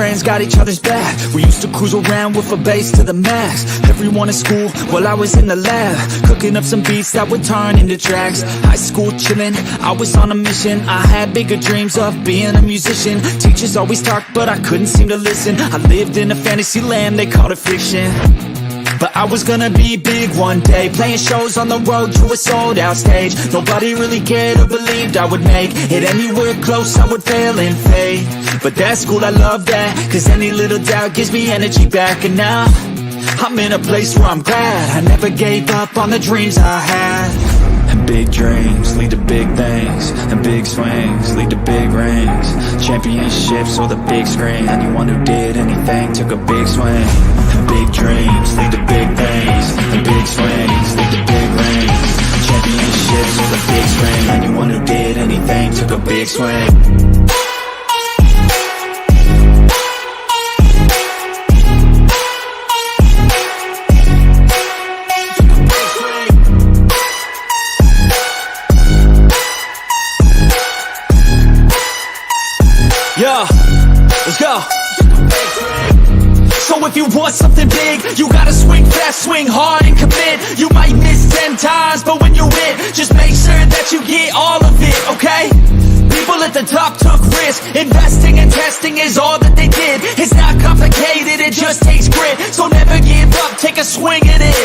friends got each other's back. We used to cruise around with a bass to the max. Everyone in school while I was in the lab, cooking up some beats that would turn into tracks. High school chillin', I was on a mission. I had bigger dreams of being a musician. Teachers always talked but I couldn't seem to listen. I lived in a fantasy land, they called it fiction. But I was gonna be big one day, playing shows on the road to a sold out stage. Nobody really cared or believed I would make it anywhere close, I would fail and fade. But that's cool, I love that, cause any little doubt gives me energy back. And now I'm in a place where I'm glad I never gave up on the dreams I had. And big dreams lead to big things, and big swings lead to big rings. Championships or the big screen, anyone who did anything took a big swing. And big dreams lead to big things, and big swings lead to big rings. Championships or the big screen, anyone who did anything took a big swing. Yeah, let's go. So if you want something big, you gotta swing fast, swing hard and commit. You might miss 10 times, but when you hit, just make sure that you get all of it, okay? People at the top took risks. Investing and testing is all that they did. It's not complicated, it just takes grit. So never give up, take a swing at it.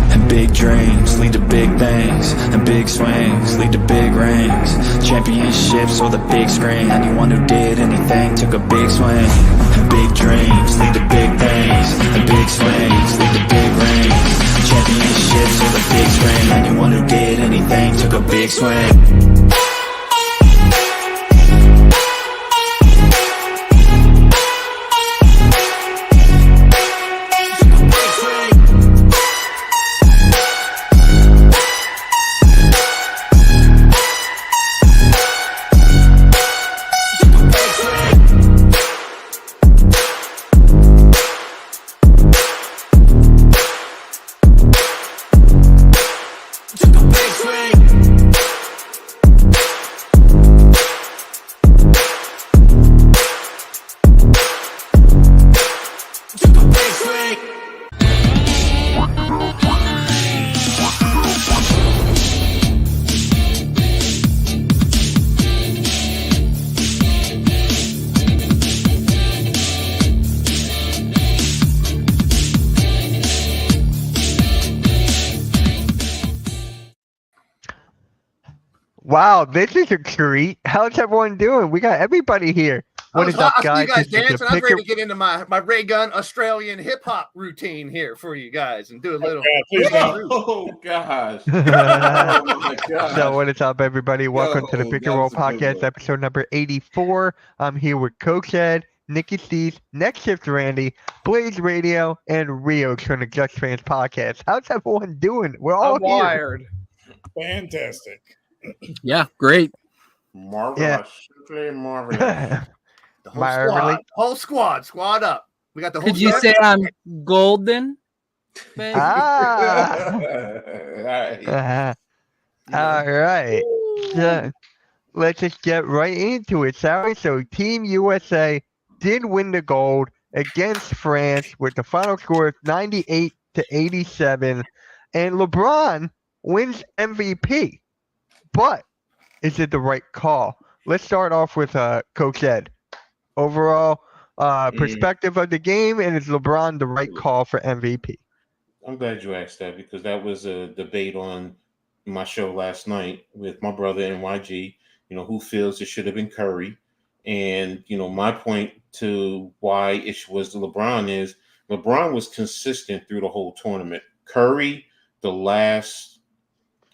And big dreams lead to big things, and big swings lead to big rings. Championships or the big screen, anyone who did anything took a big swing. And big dreams lead to big things, and big swings lead to big rings. Championships or the big screen, anyone who did anything took a big swing. Wow, this is a treat. How's everyone doing? We got everybody here. What is up, guys? You guys dancing. I'm ready to get into my Ray Gunn Australian hip hop routine here for you guys and do a little. Oh gosh! Oh my gosh! So what is up, everybody? Welcome to the Pick and Roll Podcast, episode number 84. I'm here with Coach Ed, Nikki Steves, Next Shift Randy, Blaze Radio, and Rio from the Just Fans Podcast. How's everyone doing? We're all wired. Fantastic. Yeah, great. Marvelous. Yeah. Simply marvelous. The whole squad up. We got the whole Could you say I'm golden? All right. So, let's just get right into it, Sally. So Team USA did win the gold against France with the final score of 98-87. And LeBron wins MVP. But is it the right call? Let's start off with Coach Ed. Overall perspective of the game, and is LeBron the right call for MVP? I'm glad you asked that because that was a debate on my show last night with my brother NYG. You know, who feels it should have been Curry. And, you know, my point to why it was LeBron is LeBron was consistent through the whole tournament. Curry, the last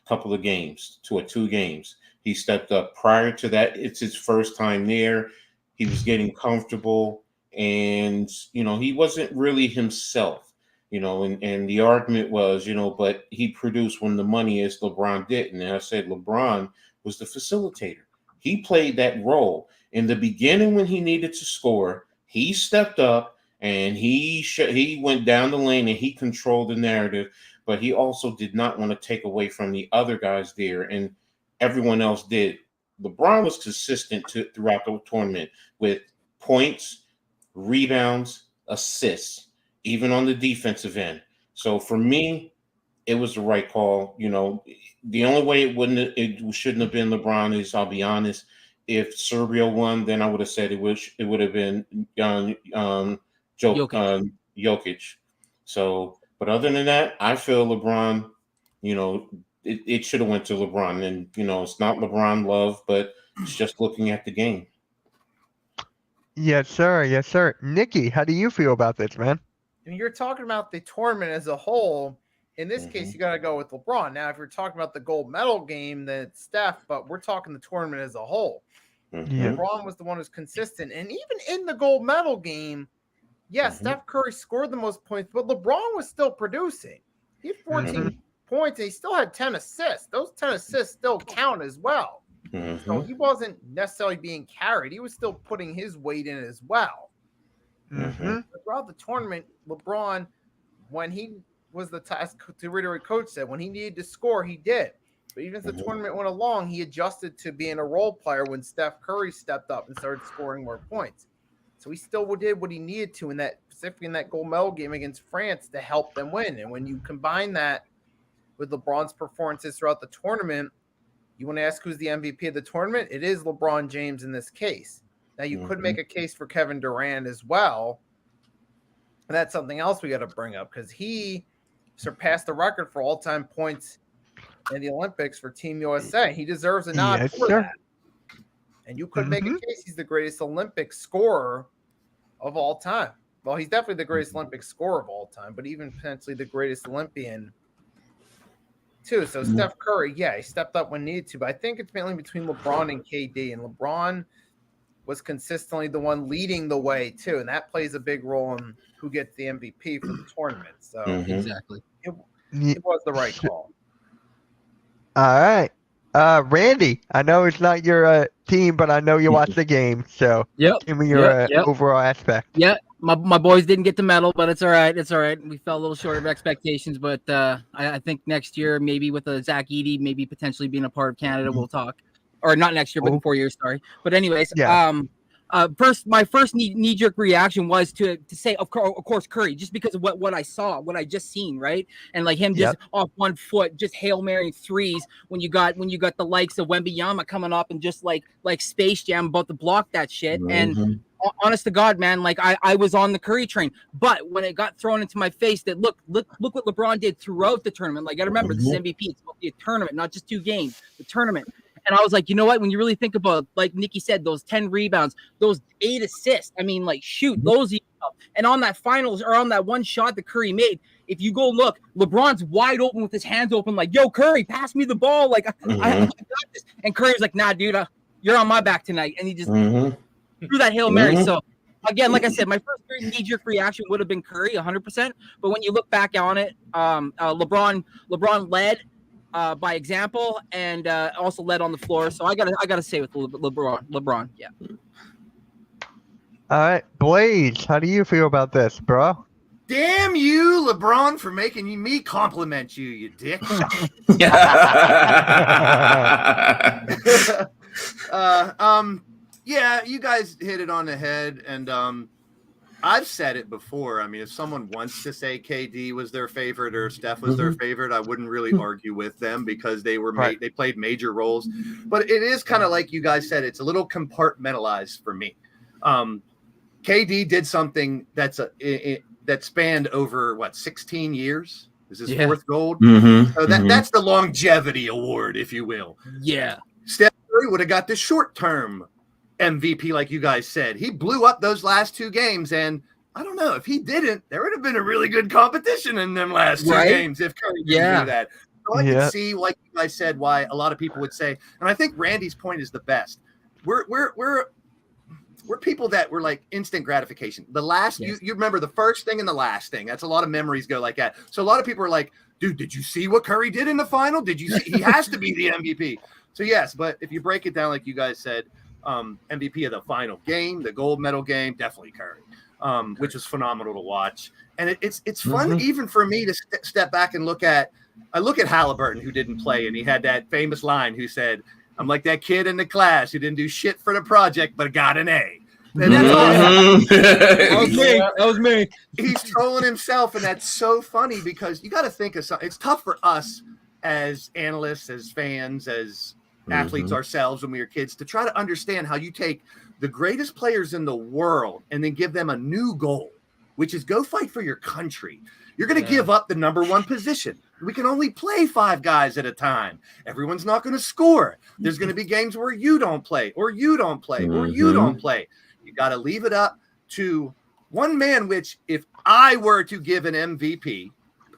couple of games, 2 games, he stepped up. Prior to that, it's his first time there. He was getting comfortable and, you know, he wasn't really himself, you know, and the argument was, you know, but he produced when the money is, LeBron didn't. And I said LeBron was the facilitator. He played that role. In the beginning when he needed to score, he stepped up and he went down the lane and he controlled the narrative. But he also did not want to take away from the other guys there, and everyone else did. LeBron was consistent throughout the tournament with points, rebounds, assists, even on the defensive end. So for me, it was the right call. You know, the only way it shouldn't have been LeBron is, I'll be honest, if Serbia won, then I would have said it would have been Jokic. So, but other than that, I feel LeBron, you know, it should have went to LeBron. And, you know, it's not LeBron love, but it's just looking at the game. Yes, sir. Yes, sir. Nikki, how do you feel about this, man? I mean, you're talking about the tournament as a whole. In this case, you got to go with LeBron. Now, if you're talking about the gold medal game, then it's Steph, but we're talking the tournament as a whole. Yeah. LeBron was the one who's consistent. And even in the gold medal game, yes, Steph Curry scored the most points, but LeBron was still producing. He had 14 points, and he still had 10 assists. Those 10 assists still count as well. So he wasn't necessarily being carried. He was still putting his weight in as well. But throughout the tournament, LeBron, when he was the task, to reiterate coach said, when he needed to score, he did. But even as the tournament went along, he adjusted to being a role player when Steph Curry stepped up and started scoring more points. So he still did what he needed to specifically in that gold medal game against France to help them win. And when you combine that with LeBron's performances throughout the tournament, you want to ask who's the MVP of the tournament? It is LeBron James in this case. Now, you could make a case for Kevin Durant as well. And that's something else we got to bring up because he surpassed the record for all-time points in the Olympics for Team USA. He deserves a nod for that. And you could make a case he's the greatest Olympic scorer of all time. Well, he's definitely the greatest Olympic scorer of all time, but even potentially the greatest Olympian too. So Steph Curry, he stepped up when needed to, but I think it's mainly between LeBron and KD, and LeBron was consistently the one leading the way too, and that plays a big role in who gets the MVP for the tournament. So Exactly. it was the right call. All right. Randy, I know it's not your team, but I know you watch the game, so give me your overall aspect. Yeah, my boys didn't get the medal, but it's all right. It's all right. We fell a little short of expectations, but I think next year, maybe with a Zach Edey, maybe potentially being a part of Canada, we'll talk. Or not next year, but in 4 years, sorry. But anyways, my first knee-jerk reaction was to say, of course, Curry, just because of what I saw, what I just seen, right? And like him just off 1 foot, just Hail Mary threes when you got the likes of Wembanyama coming up and just like Space Jam about to block that shit. And honest to God, man, like I was on the Curry train, but when it got thrown into my face that look what LeBron did throughout the tournament. Like I remember this is MVP, it's about the tournament, not just 2 games, the tournament. And I was like, you know what? When you really think about, like Nikki said, those 10 rebounds, those 8 assists, I mean, like, shoot, those. And on that finals or on that one shot that Curry made, if you go look, LeBron's wide open with his hands open, like, yo, Curry, pass me the ball. Like, I got this. And Curry was like, nah, dude, you're on my back tonight. And he just threw that Hail Mary. So, again, like I said, my first knee-jerk reaction would have been Curry, 100%. But when you look back on it, LeBron led by example, and also led on the floor. So I gotta say with LeBron, yeah. All right, Blaze, how do you feel about this, bro? Damn you, LeBron, for making me compliment you, you dick. Yeah, you guys hit it on the head, and I've said it before. I mean, if someone wants to say KD was their favorite or Steph was their favorite, I wouldn't really argue with them because they were they played major roles. But it is kind of like you guys said, it's a little compartmentalized for me. KD did something that spanned over 16 years. This is his 4th gold. So that's the longevity award, if you will. Yeah. Steph Curry would have got the short-term MVP, like you guys said. He blew up those last 2 games, and I don't know if he didn't, there would have been a really good competition in them last 2 games if Curry didn't do that. So I can see, like you guys said, why a lot of people would say, and I think Randy's point is the best. We're people that were like instant gratification. The last you remember the first thing and the last thing. That's a lot of memories go like that. So a lot of people are like, dude, did you see what Curry did in the final? Did you see? He has to be the MVP. So yes, but if you break it down like you guys said, MVP of the final game, the gold medal game, definitely Curry, which was phenomenal to watch. And it's fun even for me to step back and look at Halliburton, who didn't play, and he had that famous line who said, I'm like that kid in the class who didn't do shit for the project but got an A. And that's awesome. That was me. That was me. He's trolling himself, and that's so funny because you got to think of something. It's tough for us as analysts, as fans, as athletes ourselves when we were kids to try to understand how you take the greatest players in the world and then give them a new goal, which is go fight for your country. You're going to give up the number one position. We can only play 5 guys at a time. Everyone's not going to score. There's going to be games where you don't play, or you don't play, or you don't play. You got to leave it up to one man, which if I were to give an MVP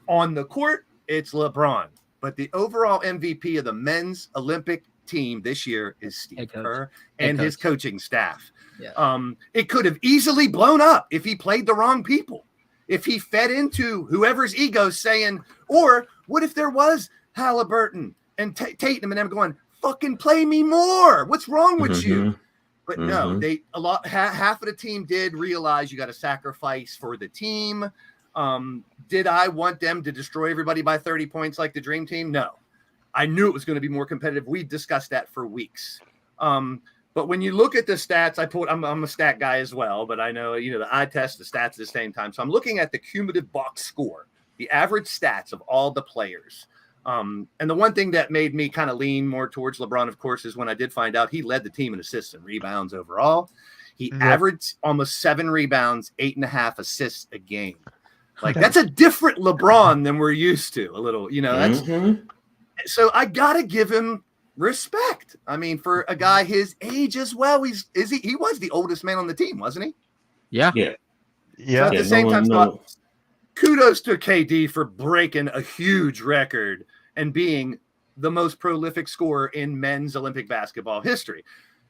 on the court, it's LeBron. But the overall MVP of the men's Olympic team this year is Steve Kerr and his coaching staff. Yeah. It could have easily blown up if he played the wrong people. If he fed into whoever's ego saying, or what if there was Halliburton and Tatum and them going, fucking play me more. What's wrong with you? But no, half of the team did realize you got to sacrifice for the team. Did I want them to destroy everybody by 30 points like the Dream Team? No. I knew it was going to be more competitive. We discussed that for weeks. But when you look at the stats, I'm a stat guy as well, but I know, the eye test, the stats at the same time. So I'm looking at the cumulative box score, the average stats of all the players. And the one thing that made me kind of lean more towards LeBron, of course, is when I did find out he led the team in assists and rebounds overall. He averaged almost 7 rebounds, 8.5 assists a game. Like, that's a different LeBron than we're used to a little, that's so I got to give him respect. I mean, for a guy his age as well, he was the oldest man on the team, wasn't he? Yeah. So at the same time, kudos to KD for breaking a huge record and being the most prolific scorer in men's Olympic basketball history.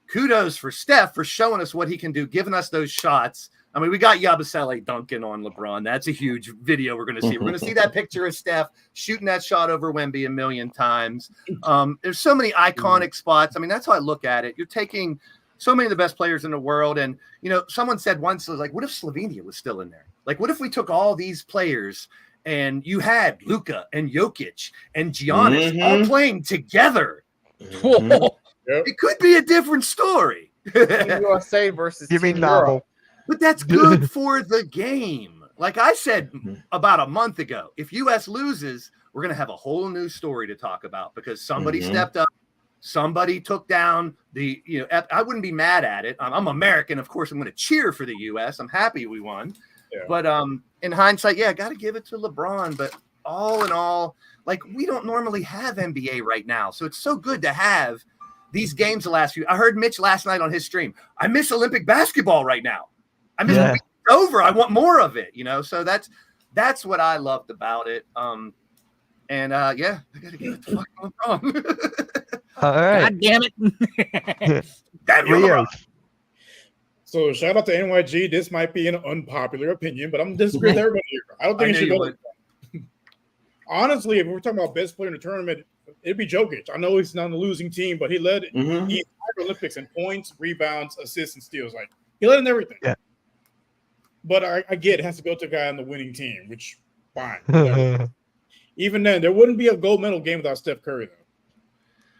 Kudos for Steph for showing us what he can do, giving us those shots. I mean, we got Yabusele dunking on LeBron. That's a huge video we're going to see. We're going to see that picture of Steph shooting that shot over Wemby a million times. There's so many iconic spots. I mean, that's how I look at it. You're taking so many of the best players in the world. And, someone said once, like, what if Slovenia was still in there? Like, what if we took all these players and you had Luka and Jokic and Giannis all playing together? It could be a different story. USA versus Give me Team novel. Europe. But that's good for the game. Like I said about a month ago, if U.S. loses, we're going to have a whole new story to talk about because somebody stepped up. Somebody took down I wouldn't be mad at it. I'm American. Of course, I'm going to cheer for the U.S. I'm happy we won. Yeah. But in hindsight, I got to give it to LeBron. But all in all, like, we don't normally have NBA right now. So it's so good to have these games the last few. I heard Mitch last night on his stream. I miss Olympic basketball right now. I miss it over. I want more of it, So that's what I loved about it. I got to give it to fucking LeBron. All right. God damn it. Damn you, Leo. LeBron. So shout out to NYG. This might be an unpopular opinion, but I'm disagreeing with everybody here. I don't think it should go. Honestly, if we're talking about best player in the tournament, it'd be Jokic. I know he's not on the losing team, but he led the entire Olympics in points, rebounds, assists, and steals. Like, he led in everything. Yeah. But I get it has to go to a guy on the winning team, which fine. Even then, there wouldn't be a gold medal game without Steph Curry,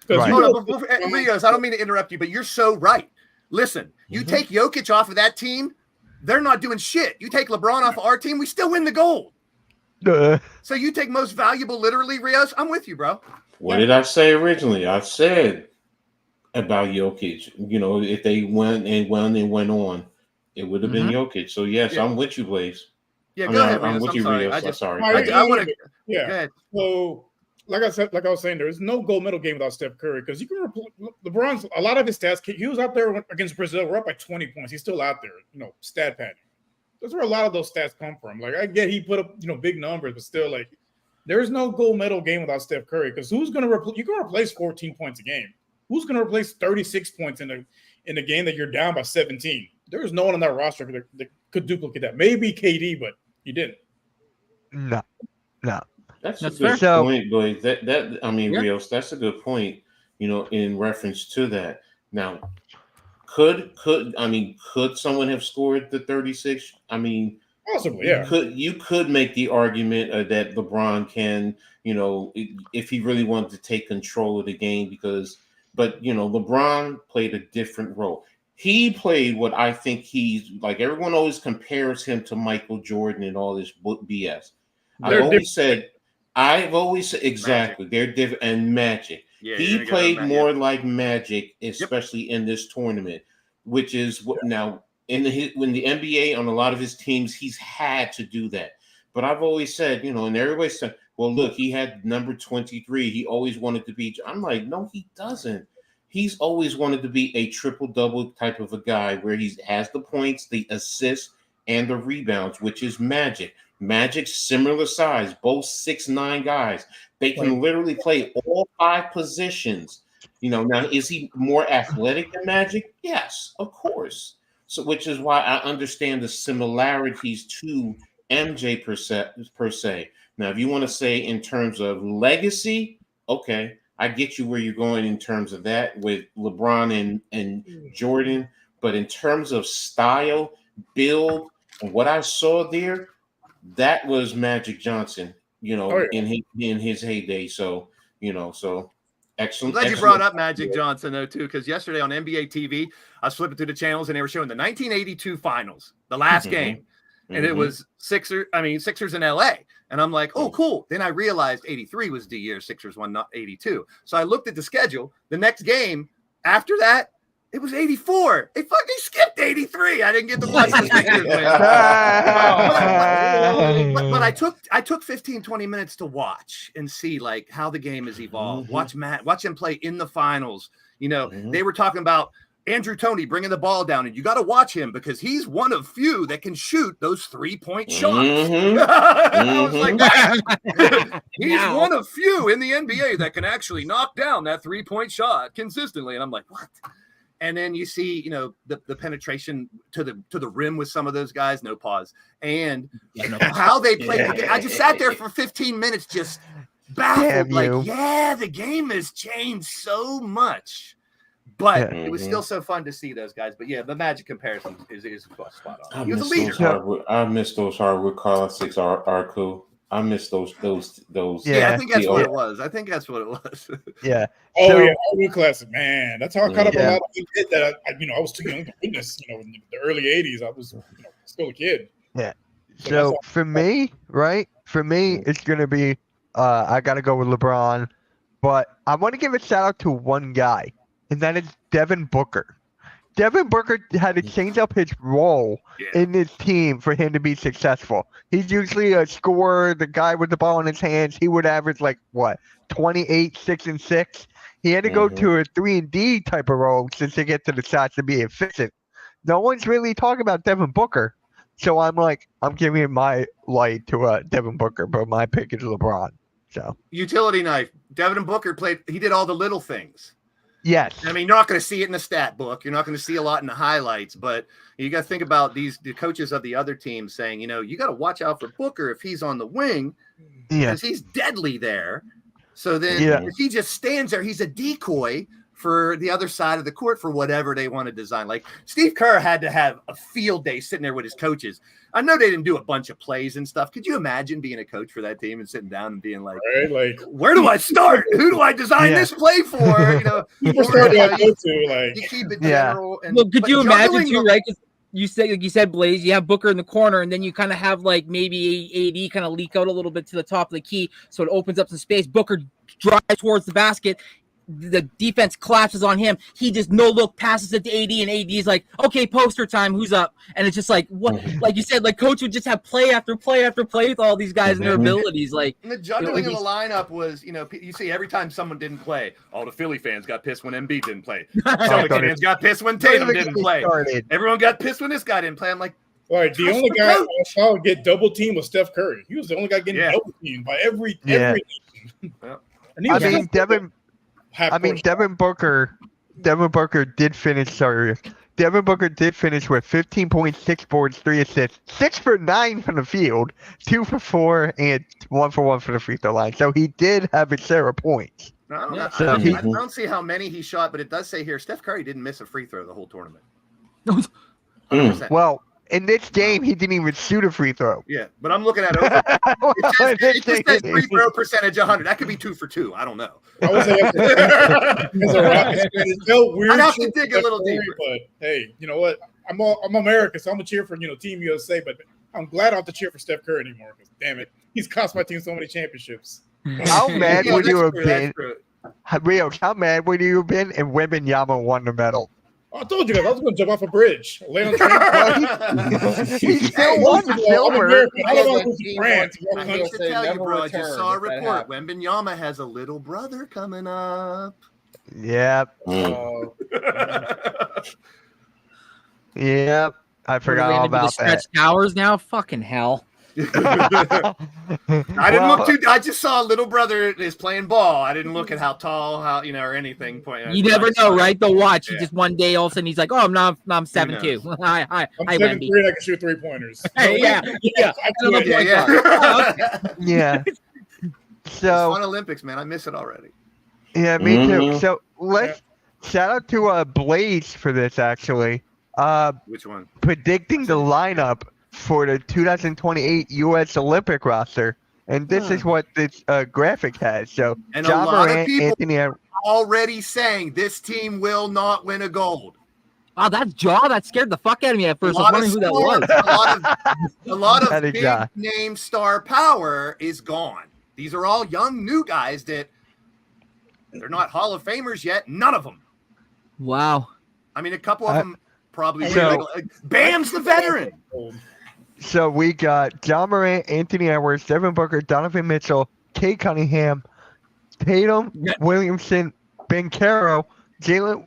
though. Right. Rios, I don't mean to interrupt you, but you're so right. Listen, you take Jokic off of that team, they're not doing shit. You take LeBron off of our team, we still win the gold. So you take most valuable, literally, Rios. I'm with you, bro. What did I say originally? I said about Jokic, if they went on, it would have been Jokic. So, yes, I'm with you, Blaze. Yeah, go ahead, Rios. I'm with you, Rios. I'm sorry. I want to. Yeah. Go ahead. So, like I was saying, there is no gold medal game without Steph Curry because you can LeBron's a lot of his stats. He was out there against Brazil. We're up by 20 points. He's still out there, stat padding. That's where a lot of those stats come from. Like, I get he put up, big numbers, but still, like, there is no gold medal game without Steph Curry because who's going to you can replace 14 points a game? Who's going to replace 36 points in a game that you're down by 17? There is no one on that roster that could duplicate that. Maybe KD, but he didn't. No. That's a fair. good point, Blaze. Rios, that's a good point, in reference to that. Now, could someone have scored the 36? I mean, possibly, yeah. You could make the argument that LeBron can, if he really wanted to take control of the game but LeBron played a different role. he played what I think he's like. Everyone always compares him to Michael Jordan and all this BS. I've always said exactly they're different and Magic. Yeah, He played more like Magic, especially in this tournament, which is what now when the NBA on a lot of his teams, he's had to do that. But I've always said, and everybody said, well, look, he had number 23. He always wanted to be. I'm like, no, he doesn't. He's always wanted to be a triple-double type of a guy where he has the points, the assists, and the rebounds, which is Magic. Magic's similar size, both 6'9" guys. They can literally play all 5 positions. Now, is he more athletic than Magic? Yes, of course. So, which is why I understand the similarities to MJ per se. Now, if you want to say in terms of legacy, okay, I get you where you're going in terms of that with LeBron and Jordan. But in terms of style, build, and what I saw there, that was Magic Johnson, in his heyday. So, so excellent. I'm glad you brought up Magic Johnson, though, too, because yesterday on NBA TV, I was flipping through the channels and they were showing the 1982 finals, the last game. And it was Sixers in LA. And I'm like, oh, cool. Then I realized 83 was the year Sixers won, not 82. So I looked at the schedule. The next game after that, it was 84. They fucking skipped 83. I didn't get to watch the Sixers win. But I took 15, 20 minutes to watch and see like how the game has evolved. Watch him play in the finals. They were talking about Andrew Toney bringing the ball down, and you got to watch him because he's one of few that can shoot those 3-point shots. I was like, he's one of few in the NBA that can actually knock down that 3-point shot consistently. And I'm like, what? And then you see, the penetration to the rim with some of those guys, no pause, and how they play. I just sat there for 15 minutes, just baffled. The game has changed so much. But it was still so fun to see those guys. But yeah, the Magic comparison is spot on. He was a leader. I miss those hardwood classics are cool. I miss those. Yeah, I think that's what it was. Yeah. Hardwood classic, man. That's how I caught up a lot of kids that I was too young to witness. In the early '80s, I was still a kid. Yeah. So for me, it's gonna be I gotta go with LeBron, but I want to give a shout out to one guy. And that is Devin Booker. Devin Booker had to change up his role in this team for him to be successful. He's usually a scorer, the guy with the ball in his hands. He would average 28, 6 and 6. He had to go to a 3-and-D type of role just to get to the shots to be efficient. No one's really talking about Devin Booker. So I'm giving my light to Devin Booker, but my pick is LeBron. So utility knife. Devin Booker he did all the little things. Yes. I mean, you're not going to see it in the stat book. You're not going to see a lot in the highlights, but you got to think about the coaches of the other teams saying, you got to watch out for Booker if he's on the wing because he's deadly there. So then if he just stands there, he's a decoy for the other side of the court for whatever they want to design. Like Steve Kerr had to have a field day sitting there with his coaches. I know they didn't do a bunch of plays and stuff. Could you imagine being a coach for that team and sitting down and being like, where do I start? Who do I design this play for? You keep it general. And, well, could you imagine too, right? You said, Blaze, you have Booker in the corner, and then you kind of have maybe AD kind of leak out a little bit to the top of the key, so it opens up some space. Booker drives towards the basket. The defense collapses on him. He just no look passes it to AD, and AD is like, okay, poster time, who's up? And it's just like what, like you said, coach would just have play after play after play with all these guys and their abilities. And the juggling of the lineup was, you see every time someone didn't play, all the Philly fans got pissed when Embiid didn't play. Celtics fans got pissed when Tatum didn't play. Everyone got pissed when this guy didn't play. I'm like, the only guy I saw get double teamed was Steph Curry. He was the only guy getting double teamed by every team. Devin Booker did finish. Devin Booker did finish with 15.6 boards, 3 assists, 6 for 9 from the field, 2 for 4, and 1 for 1 for the free throw line. So he did have his share of points. I don't see how many he shot, but it does say here Steph Curry didn't miss a free throw the whole tournament. 100%. Well, In this game, he didn't even shoot a free throw. Yeah, but I'm looking at over. It just says free throw percentage 100. That could be 2 for 2. I don't know. I would say as a Rockets fan, it's still weird. I'd have to shit dig for a little Curry, deeper. But hey, you know what? I'm American, so I'm gonna cheer for Team USA. But I'm glad I don't have to cheer for Steph Curry anymore. Because damn it, he's cost my team so many championships. How mad would that's you have true, that's been? true. Rios, how mad would you have been if Wembanyama won the medal? I told you guys I was going to jump off a bridge. Lay on the train. He still Hey, won First of all, I'm silver. American. I don't know Yeah, who's he France. won. I I'm hate gonna to say tell you, never bro. I just return saw a if that report. happens. Wembanyama has a little brother coming up. Yep, Mm. yep. I forgot all about Stretch that. towers now. Fucking hell. I didn't look too. I just saw a little brother is playing ball. I didn't look at how tall, or anything. You never know, right? They'll watch. He Yeah. just one day all of a sudden he's like, "Oh, I'm 7'2". Hi, I'm Wemby. 7'3" and I can shoot 3-pointers. Hey, yeah. I quit. Yeah. Yeah. It's So fun Olympics, man. I miss it already. yeah, me too. Mhm. So let's shout out to Blaze for this actually. Which one? Predicting the lineup for the 2028 U.S. Olympic roster, and this is what this graphic has. So And a Ja lot of Morant, people- Anthony. Already saying this team will not win a gold. Oh, that jaw that scared the fuck out of me at A first. I was lot wondering who that was. a lot of That is big Ja. name star power is gone. These are all young new guys that they're not Hall of Famers yet. None of them. Wow. I mean, a couple of them probably. So- Bam's the veteran. So we got John Morant, Anthony Edwards, Devin Booker, Donovan Mitchell, Kate Cunningham, Tatum, Yeah. Williamson, Ben Caro, Jalen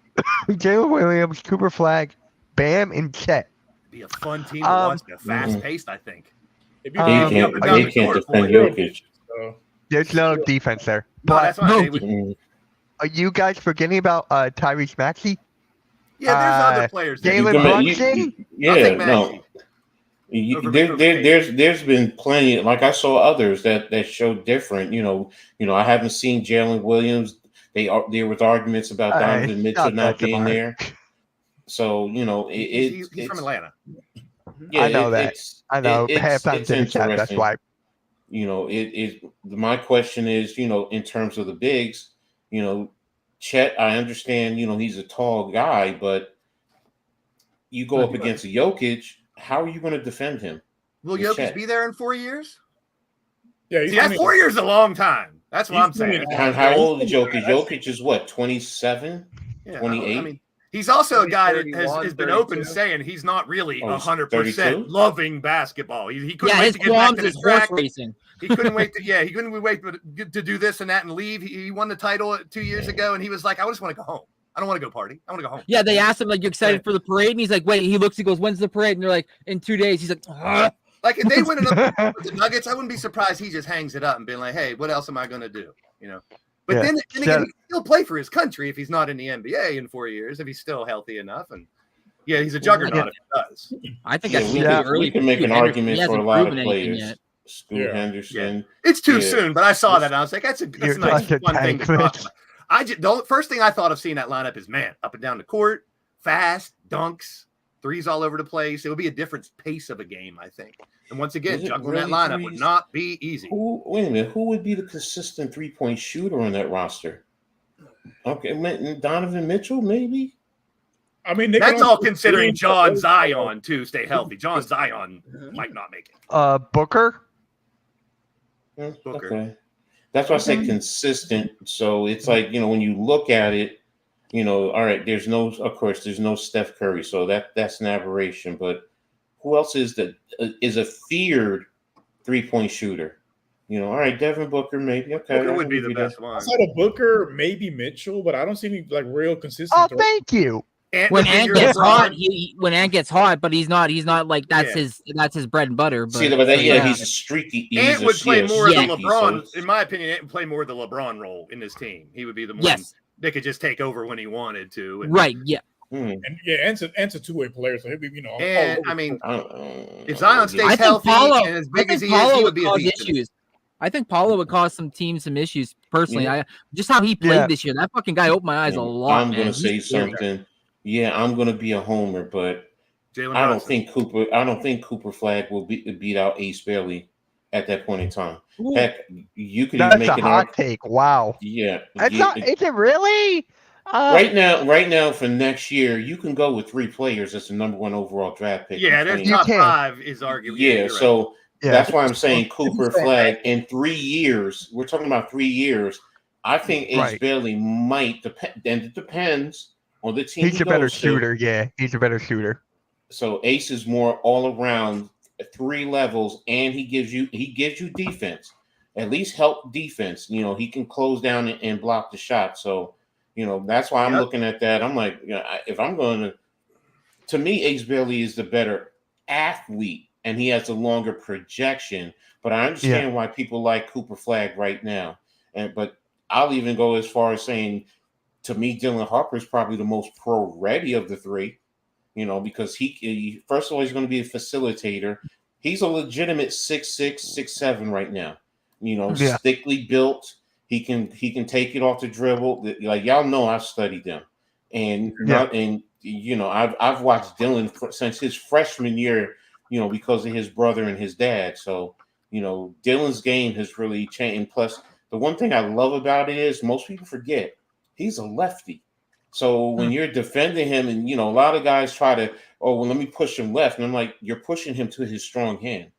Williams, Cooper Flag, Bam, and Chet. Be a fun team to Um, watch. They're fast paced, I think. It'd be Um, He fun. can't, up and down he the can't court defend for you. Jokic. So, There's no defense there. No, But that's why no. they would. Mm. are you guys forgetting about Tyrese Maxey? Yeah, there's other players. there. Jalen You come- Brunson? yeah, Nothing no. Maxey. You- Over there, Big there, State. there's been plenty. Like I saw others that show different. I haven't seen Jalen Williams. There was arguments about Donovan Mitchell stop not that, being Jamar. there. So He's it's from Atlanta. yeah, I know that. It's, I know. it's Halftime's in the chat, that's interesting. why. My question is, in terms of the bigs, Chet, I understand, he's a tall guy, but you go up against a Jokic, how are you going to defend him? Will With Jokic Chet. be there in 4 years? yeah, he's See, that's 20 4 years is a long time. That's what He's I'm saying. 20. How old is Jokic? Jokic is what, 27? Yeah, 28? I mean, he's also a guy that 31, has been open 32. saying he's not really Oh, he's 100% 32? loving basketball. He couldn't Yeah, wait his to get back qualms to the is horse track. racing. He couldn't wait to do this and that and leave. He won the title 2 years ago, and he was like, I just want to go home. I don't want to go party. I want to go home. Yeah, they asked him like, "You excited for the parade?" And he's like, "Wait." He looks, he goes, "When's the parade?" And they're like, "In 2 days." He's like, "Ugh." Like if they win another with the Nuggets, I wouldn't be surprised he just hangs it up and being like, hey, what else am I going to do? But Yeah. then again, he can still play for his country if he's not in the NBA in 4 years, if he's still healthy enough. And yeah, he's a juggernaut if he does. I think Yeah, that's we, too can, early. we can make an argument for a lot of players. Yet. Scoot Yeah. Henderson. It's too Yeah. soon, but I saw that and I was like, that's a You're nice, such a fun thing to tank, talk Mitch. about. The first thing I thought of seeing that lineup is, man, up and down the court, fast, dunks, threes all over the place. It would be a different pace of a game, I think. And once again, Is it juggling really that lineup would threes? not be easy. Wait a minute. Who would be the consistent 3-point shooter on that roster? Okay, Donovan Mitchell, maybe? I mean, they That's can all also considering screen- John Zion, too, stay healthy. John Zion might not make it. Booker? Booker. Okay. That's why I say consistent. So it's like, when you look at it, all right, there's no Steph Curry. So that's an aberration. But who else is a feared 3-point shooter? All right, Devin Booker, maybe. Okay. Booker I would can be give the you that. best one. Outside of Booker, maybe Mitchell, but I don't see any like real consistent. Oh, threat. thank you. And When the Ant bigger gets LeBron- hot, when Ant gets hot, but he's not like that's Yeah. his bread and butter. But, See, but he's a streaky. Ant would play more of the streaky, LeBron. so In my opinion, Ant would play more of the LeBron role in this team. He would be the one yes, that could just take over when he wanted to. And, right, yeah. And yeah, Ant's a two-way player, so he'll be all And over I mean, I if Zion stays I think healthy Paulo, and as I big think as he Paulo is, he would would be a cause beast. issues. I think Paulo would cause some teams some issues personally. Yeah. I just how he played Yeah. this year. That fucking guy opened my eyes a lot. I'm man. going to say He's scary. something. Yeah, I'm going to be a homer, but Jalen I don't Brunson. think Cooper Flag will beat out Ace Bailey at that point in time. Ooh. Heck, you could even That's make a an hot take. Wow. yeah. It's not. Is it really? Right now for next year, you can go with 3 players as the number 1 overall draft pick. Yeah, their between- top can. 5 is arguable. Yeah, you're right. so Yeah. that's why I'm saying Strong- Cooper strong Flag draft. in 3 years. We're talking about 3 years. I think Ace Right. Bailey might depend, and it depends on the team. He's he a better goes to. shooter. Yeah, he's a better shooter. So Ace is more all around 3 levels, and he gives you defense, at least help defense. You know, he can close down and block the shot. So, you know, that's why I'm Yep. looking at that. I'm like, you know, if I'm going to me, Ace Bailey is the better athlete, and he has a longer projection. But I understand why people like Cooper Flag right now. But I'll even go as far as saying, to me, Dylan Harper is probably the most pro-ready of the 3. You know, because he first of all, he's going to be a facilitator. He's a legitimate 6'6", 6'7" right now. You know, thickly built. He can take it off the dribble. Like y'all know, I've studied them, and you know, I've watched Dylan since his freshman year. You know, because of his brother and his dad. So you know, Dylan's game has really changed. And plus, the one thing I love about it is most people forget he's a lefty. So when you're defending him, and you know, a lot of guys try to, oh well, let me push him left, and I'm like, you're pushing him to his strong hand.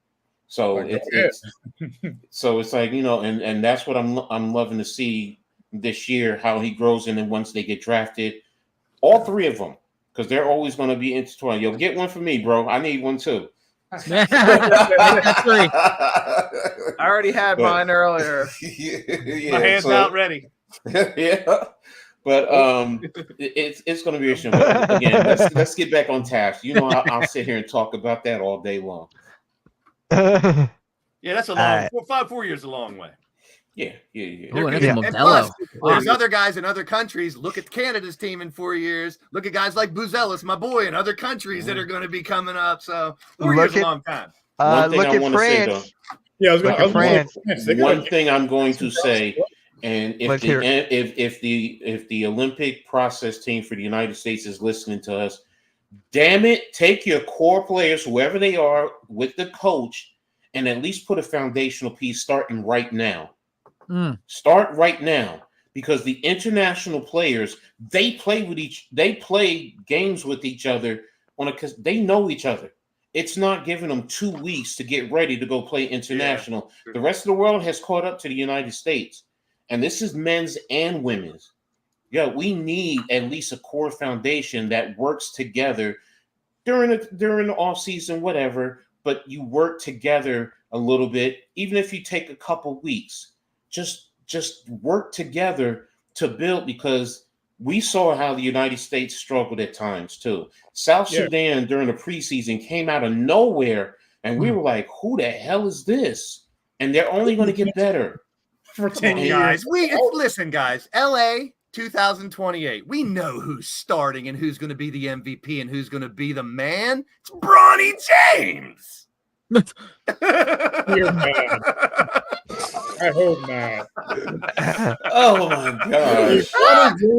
So it's like, you know, and that's what I'm loving to see this year, how he grows, and then once they get drafted, all 3 of them, because they're always going to be intertwined. Yo, get one for me, bro. I need one too. That's right. I already had mine earlier. Yeah, My hand's out ready. Yeah. But it's going to be interesting. But again, let's get back on task. You know, I'll sit here and talk about that all day long. Yeah, that's a long 4 years, a long way. Yeah. Ooh, that's Yeah. a And Modelo. plus, there's other guys in other countries. Look at Canada's team in 4 years. Look at guys like Buzelis, my boy, in other countries that are going to be coming up. So 4 years is a long time. One thing Look I at want to say, France. though. Yeah, I was going Look at to France. One thing I'm going to say, and Let's hear if the Olympic process team for the United States is listening to us, damn it, take your core players, whoever they are, with the coach, and at least put a foundational piece starting right now. Start right now, because the international players, they play games with each other because they know each other. It's not giving them 2 weeks to get ready to go play international. Yeah. The rest of the world has caught up to the United States, and this is men's and women's. Yeah, we need at least a core foundation that works together during the off season, whatever. But you work together a little bit, even if you take a couple weeks. Just work together to build, because we saw how the United States struggled at times too. South Sudan during the preseason came out of nowhere, and we were like, "Who the hell is this?" And they're only going to get better for 10 Guys, years. listen, guys. LA 2028. We know who's starting and who's going to be the MVP and who's going to be the man. It's Bronny James. You're mad. I hope not. Oh my gosh!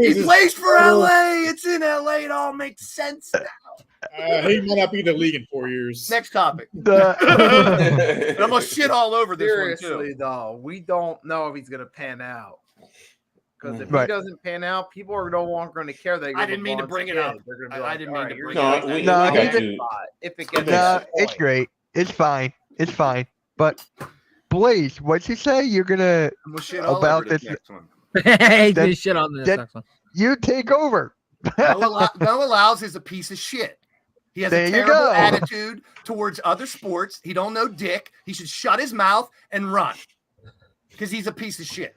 He plays for LA. It's in LA. It all makes sense now. He might not be in the league in 4 years. Next topic. The- And I'm gonna shit all over this one Seriously, too. though, we don't know if he's going to pan out. Because if Right. he doesn't pan out, people are no longer going to care that. I didn't mean to bring it up. They're going to I be like, didn't "All mean right, to you're bring No, gonna we get No, a he spot did- if it gets to No, that it's point." great. It's fine. It's fine. But Blaze, what'd you say? You're gonna I'm gonna shit all About over this this- next one. Hey, That- good shit on this that- next one. you take over. Noah Lyles is a piece of shit. He has There a you terrible go. attitude towards other sports. He don't know dick. He should shut his mouth and run, because he's a piece of shit.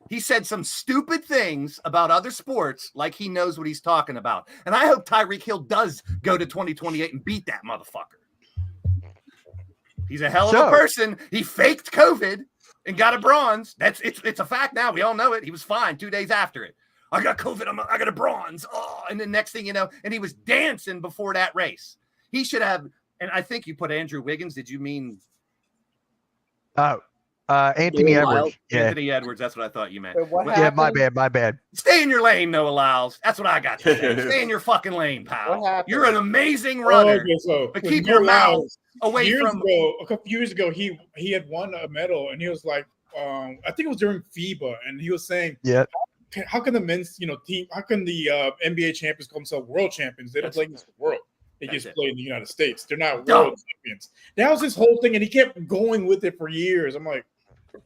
He said some stupid things about other sports like he knows what he's talking about. And I hope Tyreek Hill does go to 2028 and beat that motherfucker. He's a hell of a person. He faked COVID and got a bronze. It's a fact now. We all know it. He was fine 2 days after it. I got COVID. I got a bronze. Oh, and the next thing you know, and he was dancing before that race. He should have. And I think you put Andrew Wiggins. Did you mean? Anthony Noah Lyles. Edwards. Yeah. Anthony Edwards. That's what I thought you meant. Wait, what Well, Yeah, my happened? bad. Stay in your lane, Noah Lyles. That's what I got to say. Stay in your fucking lane, pal. What happened? You're an amazing runner. Okay, so But with keep Noah your mouth Lyles, away from. a couple years ago, he had won a medal, and he was like, I think it was during FIBA, and he was saying, Yeah. how can the men's team? How can the NBA champions call themselves world champions? They don't play against the world. They That's just it. play in the United States. They're not Dumb. world champions. That was his whole thing, and he kept going with it for years. I'm like,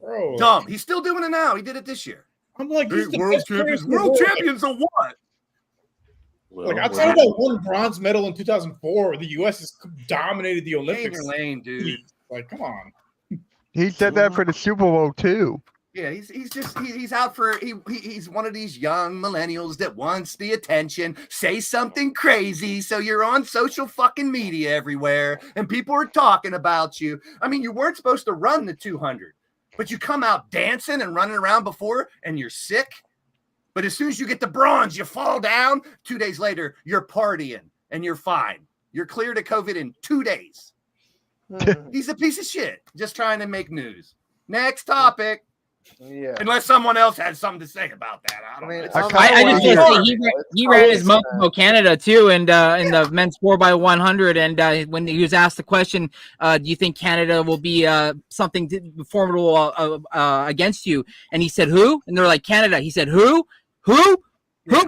bro, Dumb. He's still doing it now. He did it this year. I'm like, he's the World best player champions. in the World world. champions of what? Well, Like outside of that one bronze medal in 2004, the U.S. has dominated the Stay in Olympics. your lane, dude. Like, come on. He said that for the Super Bowl too. Yeah, he's out for he's one of these young millennials that wants the attention. Say something crazy so you're on social fucking media everywhere and people are talking about you. I mean, you weren't supposed to run the 200, but you come out dancing and running around before and you're sick. But as soon as you get the bronze, you fall down. 2 days later, you're partying and you're fine. You're cleared of COVID in 2 days. He's a piece of shit, just trying to make news. Next topic. Yeah. Unless someone else has something to say about that. I don't I mean, know. it's I on kinda the I wanna just line. want to hear- say It's he ran his always, mouth about Canada too, and in the men's 4x100. And when he was asked the question, do you think Canada will be something formidable against you? And he said, who? And they're like, Canada. He said, who? Who?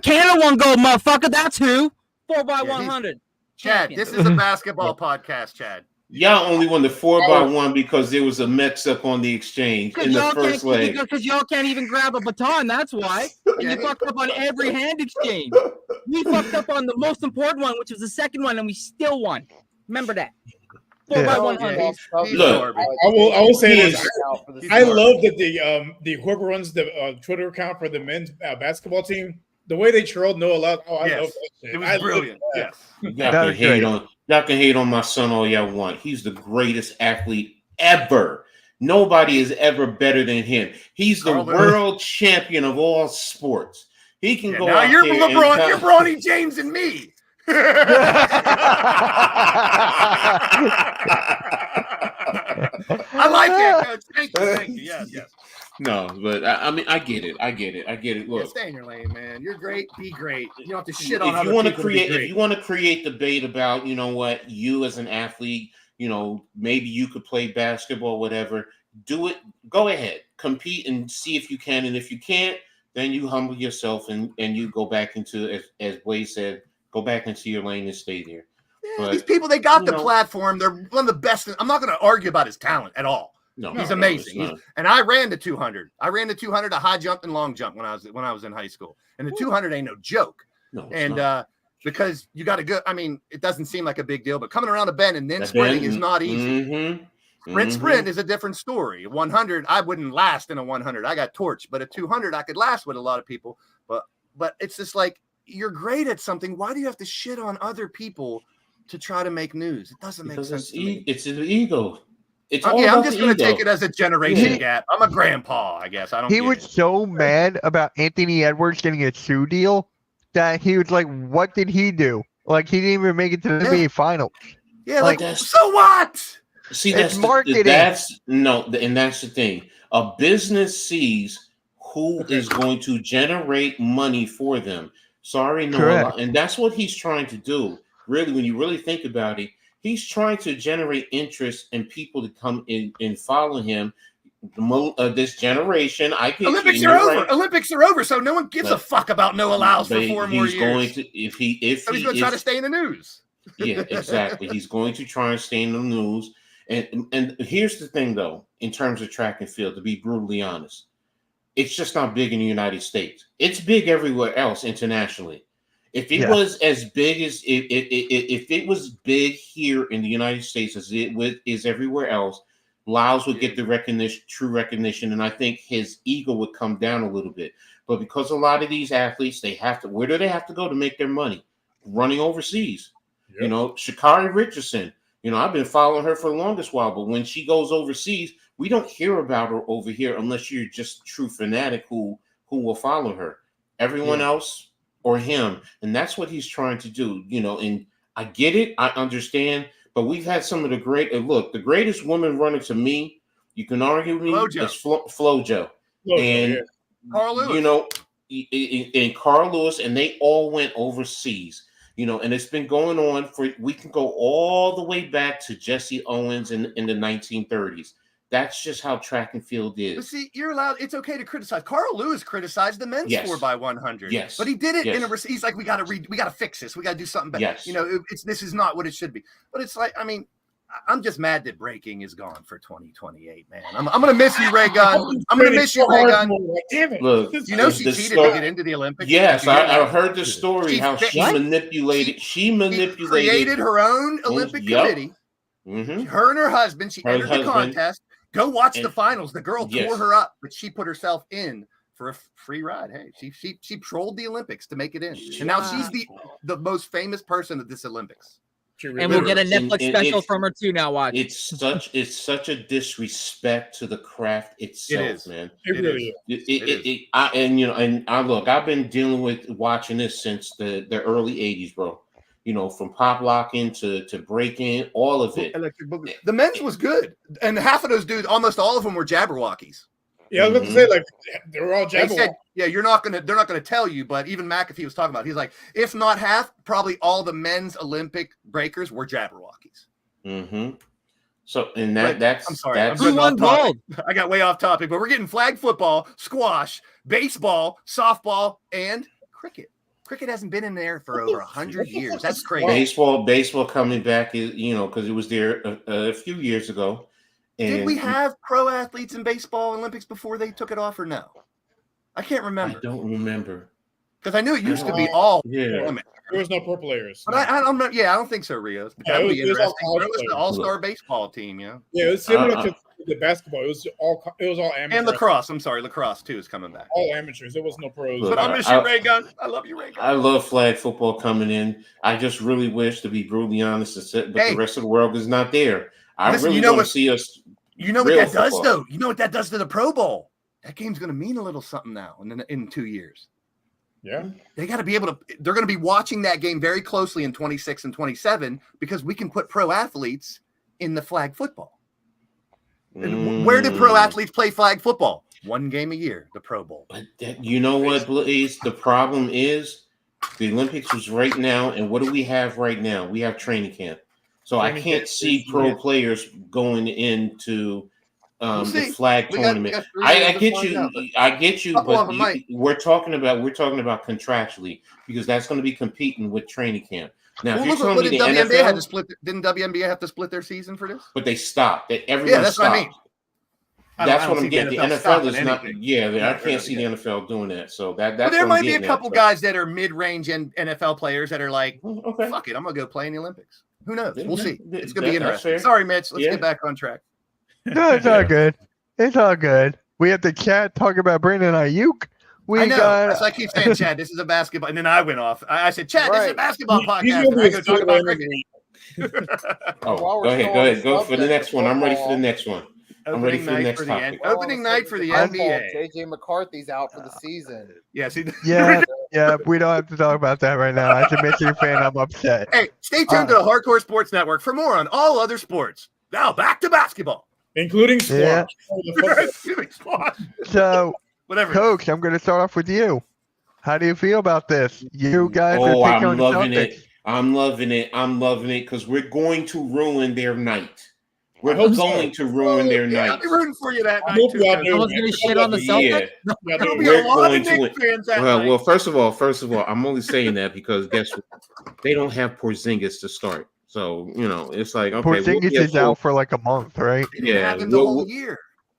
Canada won't go, motherfucker. That's who. 4x100. Chad, this is a basketball podcast, Chad. Y'all only won the 4x1 because there was a mix up on the exchange in the first leg. Because y'all can't even grab a baton. That's why. And you fucked up on every hand exchange. We fucked up on the most important one, which was the second one, and we still won. Remember that. 4x100. Yeah, he's Look, garbage. I will say this. He's I garbage. love that the whoever runs the Twitter account for the men's basketball team, the way they trolled Noah Lyles. Oh, I Yes. love that shit. It was I love brilliant. that. Yes. Y'all That can was hate great. on y'all can hate on my son all y'all want. He's the greatest athlete ever. Nobody is ever better than him. He's the Carl Lewis. world champion of all sports. He can Yeah, go now out you're there LeBron. and You're Bronny James and me. I like it. Coach. Thank you. Yes. No, but I mean, I get it. Yeah, Look, stay in your lane, man. You're great. Be great. You don't have to shit on if other you want to people be create, great. if you want to create debate about, you know what, you as an athlete, you know, maybe you could play basketball, whatever. Do it. Go ahead, compete and see if you can. And if you can't, then you humble yourself and you go back into, as Wade said, go back into your lane and stay there. Yeah, But, these people, they got you the know- platform. They're one of the best. I'm not going to argue about his talent at all. No, He's no, amazing. it's not. And I ran the 200. I ran the 200, a high jump and long jump when I was in high school. And the 200 ain't no joke. No, it's And not. because you got to go. I mean, it doesn't seem like a big deal, but coming around a bend and then That sprinting bend, is not easy. mhm. Sprint is a different story. 100, I wouldn't last in a 100. I got torched, but a 200, I could last with a lot of people. But it's just like, you're great at something. Why do you have to shit on other people to try to make news? It doesn't make Because sense it's to me. it's an ego. It's all Yeah, I'm about just the going to ego. take it as a generation He- gap. I'm a grandpa, I guess. I don't. He get was it. so mad about Anthony Edwards getting a shoe deal that he was like, "What did he do? Like he didn't even make it to the Yeah. NBA Finals." Yeah, like- like so what? See, It's that's marketing. and that's the thing. A business sees who is going to generate money for them. Sorry, no, Correct. and that's what he's trying to do. Really, when you really think about it, he's trying to generate interest and people to come in and follow him. This generation, I get Olympics you, are and you're over. right. Olympics are over, so no one gives a But- fuck about Noah Lyles for But 4 more he's years. going to if so he's going to try to stay in the news. yeah, exactly. He's going to try and stay in the news. And here's the thing, though, in terms of track and field, to be brutally honest, it's just not big in the United States. It's big everywhere else internationally. If it Yeah. was as big as if it was big here in the United States as it is everywhere else, Lyles would get the recognition, true recognition, and I think his ego would come down a little bit. But because a lot of these athletes, they have to. Where do they have to go to make their money? Running overseas. You know, Sha'Carri Richardson. You know, I've been following her for the longest while, but when she goes overseas, we don't hear about her over here unless you're just a true fanatic who will follow her. Everyone else or him, and that's what he's trying to do. You know, and I get it, I understand, but we've had some of the great. Look, the greatest woman runner to me You can argue with me. Flojo. It's Flojo. And yeah. Carl Lewis. you know, and Carl Lewis, and they all went overseas. You know, and it's been going on we can go all the way back to Jesse Owens in the 1930s. That's just how track and field But is. see, you're allowed. It's okay to criticize. Carl Lewis criticized the men's Yes. 4x100. Yes. but he did it in a. Yes. He's like, we got to fix this. We got to do something better. Yes. You know, this is not what it should be. But it's like, I mean, I'm just mad that breaking is gone for 2028, man. I'm gonna miss you, Ray Gunn. I'm gonna miss you, Ray Gunn. Damn it. Look, You know, she the cheated story- to get into the Olympics. Yes, Did you hear I that? heard the story how she What? manipulated. She manipulated. Created her own Olympic Yep. committee. Mhm. Her and her husband. She Her entered the husband. contest. Go watch the And- finals. The girl Yes. tore her up, but she put herself in for a free ride. Hey, she trolled the Olympics to make it in, and now she's the most famous person at this Olympics. And we'll get a Netflix And special it's- from her too. Now watch. It's such a disrespect to the craft itself, is. man. It really is. Look, I've been dealing with watching this since the early 80s, bro. You know, from pop locking to breaking, all of it. Electric Boogaloo. The men's was good, and half of those dudes, almost all of them, were Jabberwockies. Yeah, I was about to say, like, they were all They said, Jabberwock. "Yeah, they're not gonna tell you." But even McAfee was talking about. He's like, if not half, probably all the men's Olympic breakers were Jabberwockies. Mm-hmm. So, and But that's I'm sorry, That's, I'm Who won off topic. gold? I got way off topic, but we're getting flag football, squash, baseball, softball, and cricket. Cricket hasn't been in there for over 100 years. That's crazy. baseball coming back is because it was there a few years ago. And Did we have pro athletes in baseball Olympics before they took it off, or no? I can't I remember don't remember. because I knew it used to be all Yeah. women. There was no pro players. But I don't know. Yeah, I don't think so, Rios. But Yeah, that it would be was all interesting. college It was the players. all-star baseball team, yeah. Yeah, it was similar Uh-uh. to the basketball. It was all amateur. And lacrosse. I'm sorry, lacrosse too is coming back. All amateurs. There was no pros. Look, But I miss you, Ray Gunn. I love you, Ray Gunn. I love flag football coming in. I just really wish, to be brutally honest, but Hey. the rest of the world is not there. I Listen, really you know want what- to see us. You know what real that does, football. though? You know what that does to the Pro Bowl? That game's going to mean a little something now in 2 years. Yeah. They got to be able to, they're going to be watching that game very closely in 26 and 27 because we can put pro athletes in the flag football. And where do pro athletes play flag football? One game a year, the Pro Bowl. But you know what, Blaze? The problem is the Olympics was right now, and what do we have right now? We have training camp. So I Training can't camp see is- pro yeah. players going into We'll the see. flag We got tournament. 3 I days to get find you. out, but I get you, couple of but them might. we're talking about contractually because that's going to be competing with training camp. Now, Well, if you're look telling what me did the WNBA had to NFL, split. Didn't WNBA have to split their season for this? but they stopped. Everyone that's what stopped. I mean. That's I what don't I'm see getting. The NFL stopping is not. anything. Yeah, I Not can't really, see yeah. the NFL doing that. So that's. But there what I'm might be a getting at, couple so. guys that are mid-range NFL players that are like, Okay. fuck it, I'm gonna go play in the Olympics. Who knows? Yeah, We'll see. yeah, It's gonna be that's interesting. fair. Sorry, Mitch. Let's Yeah. get back on track. No, it's all good. It's all good. We have the chat talking about Brandon Ayuk. We I know. got So I keep saying, Chad, this is a basketball. And then I went off. I said, Chad, this is a Right. basketball He's podcast. gonna And be I a go talk story about in the cricket. game. Oh, While we're go ahead. still Go on ahead. the Go for the subject next one. I'm ready for the football, next one. I'm ready Opening for the night next for the topic. opening night for the NBA. JJ McCarthy's out for the season. Yeah, see, yeah, yeah. We don't have to talk about that right now. As a Michigan fan, I'm upset. hey, stay tuned to the Hardcore Sports Network for more on all other sports. Now back to basketball. Including squash. Yeah. Oh, the fuck- Squash. So, Whatever. Coach, I'm going to start off with you. How do you feel about this? You guys are Oh, taking on I'm the loving Celtics. it. I'm loving it. I'm loving it because we're going to ruin their night. We're hope so. going to ruin their Yeah, I'll night. be rooting for you that I night hope too. y'all Coach. do, Someone's man. gonna shit on the Yeah. Celtics? Yeah, There'll dude. be a We're lot going of to Knicks fans that Well, night. first of all, I'm only saying that because guess what? They don't have Porzingis to start. So, it's like, okay. Porzingis is out for like a month, right? They didn't yeah, have him the we'll- whole we'll- year.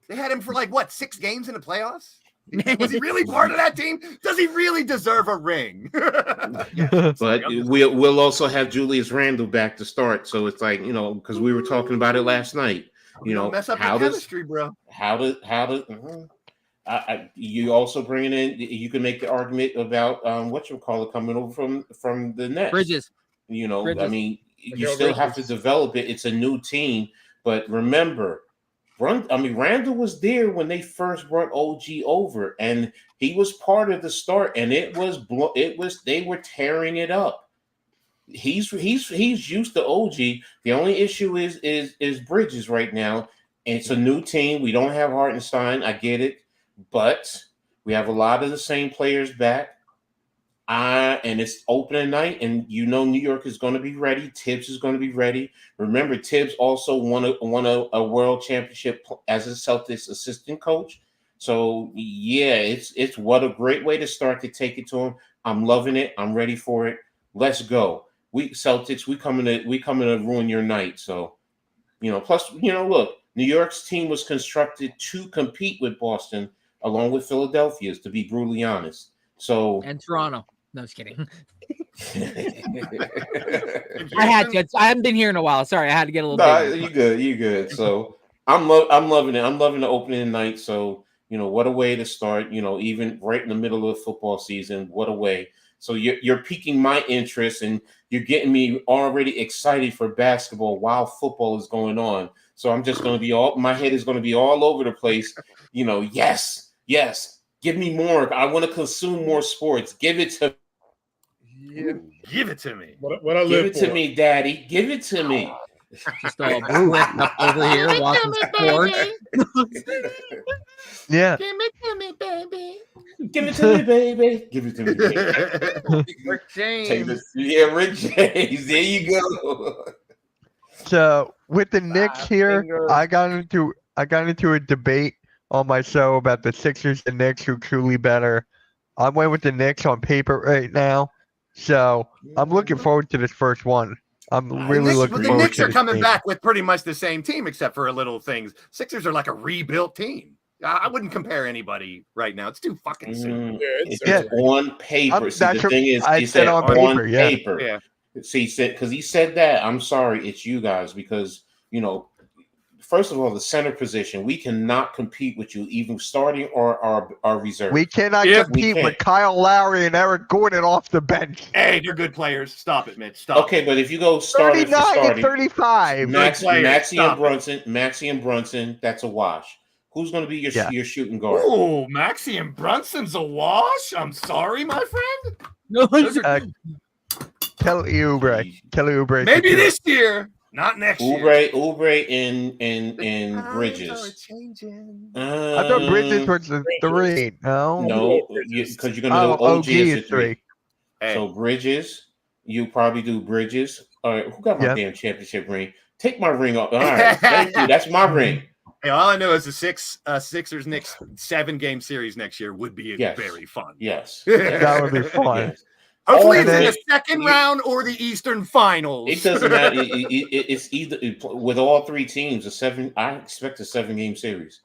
They had him for like what, 6 games in the playoffs? Was he really part of that team? Does he really deserve a ring? Yeah, But I'm just- we'll also have Julius Randle back to start. So it's like, because we were talking about it last night. Don't mess up how your does chemistry, bro. you also bring it in? You can make the argument about coming over from the Nets. Bridges. I Bridges. mean, you Miguel still have to Bridges. develop it. It's a new team, but remember, Randall was there when they first brought OG over, and he was part of the start, and they were tearing it up. He's used to OG. The only issue is Bridges right now. it's a new team. We don't have Hartenstein. I get it, but we have a lot of the same players back. And it's opening night, and New York is going to be ready. Tibbs is going to be ready. Remember, Tibbs also won a world championship as a Celtics assistant coach. So yeah, it's what a great way to start to take it to him. I'm loving it. I'm ready for it. Let's go. We Celtics, we coming to ruin your night. So, plus, look, New York's team was constructed to compete with Boston along with Philadelphia's, to be brutally honest. So and Toronto. No, I was kidding. I had to. I haven't been here in a while. Sorry, I had to get a little. You good. So I'm loving it. I'm loving the opening night. So what a way to start. Even right in the middle of football season. What a way. So you're piquing my interest, and you're getting me already excited for basketball while football is going on. So I'm just going to be my head is going to be all over the place. Yes. Give me more. I want to consume more sports. Give it to. Give it to me. What I Give live it for. to me, Daddy. Give it to me. Just all bricked up over here, walking sports. Yeah. Give it to me, baby. Give it to me, baby. Give it to me, baby. Rick Take James. this. Yeah, Rick James. There you go. So with the Knicks here, finger. I got into a debate on my show about the Sixers and Knicks, who truly better. I went with the Knicks on paper right now, so I'm looking forward to this first one. I'm really looking the forward Knicks to are this coming game. back with pretty much the same team, except for a little things. Sixers are like a rebuilt team. I wouldn't compare anybody right now. It's too fucking soon. It's Yeah. on paper. See, that's the thing is, I he said said on on paper, yeah. paper. Yeah. See, because he said that. I'm sorry, it's you guys, because first of all, the center position, we cannot compete with you, even starting or our reserve. We cannot Yeah, we compete with can't. Kyle Lowry and Eric Gordon off the bench. Hey, they're good players. Stop it, Mitch. Stop. Okay, but if you go starting for 39 and starting, 35. Maxi and Brunson, that's a wash. Who's going to be your shooting guard? Oh, Maxi and Brunson's a wash. I'm sorry, my friend. No, Kelly Oubre. Maybe this year, not next year. Oubre and Bridges. I thought Bridges was the 3. No. No, because you're going to do Oh, OG as a is 3. Hey, So Bridges, you probably do Bridges. All right, who got my damn championship ring? Take my ring off. All right, thank you. That's my ring. hey, all I know is the Sixers Knicks 7-game series next year would be very fun. Yes. That would be fun. Yes. Hopefully, And it's in then- the second round or the Eastern Finals. It doesn't matter. It's either with all three teams. I expect a 7-game series.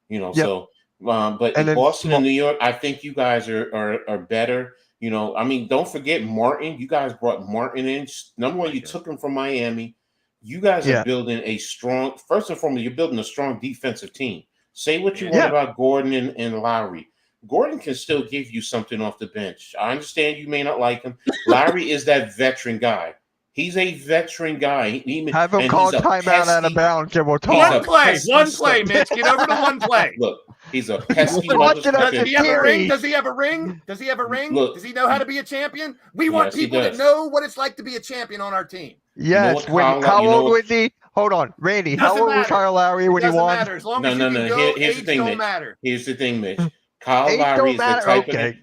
Yep. So, but And then Boston and New York, I think you guys are better. I mean, don't forget Martin. You guys brought Martin in. Number one, you took him from Miami. You guys are building a strong. First and foremost, you're building a strong defensive team. Say what you want about Gordon and Lowry. Gordon can still give you something off the bench. I understand you may not like him. Lowry is that veteran guy. He's a veteran guy. Have him call timeout out of bounds and we'll talk. One play, Mitch. Get over to one play. Look, he's a pesky Watch it up Does to he have a ring? series. Does he have a ring? Does he have a ring? Look, Does he know how to be a champion? We want Yes, he people that does. know what it's like to be a champion on our team. Yes. what, Kyle, How you know old what- was he? Hold on, Randy. How Doesn't old was matter. Kyle Lowry when he Doesn't won? matter. As long No, as no, you no. can go, Here's the age thing, don't Mitch. matter. Here's the thing, Mitch. Kyle Age Lowry don't is the matter? type Okay.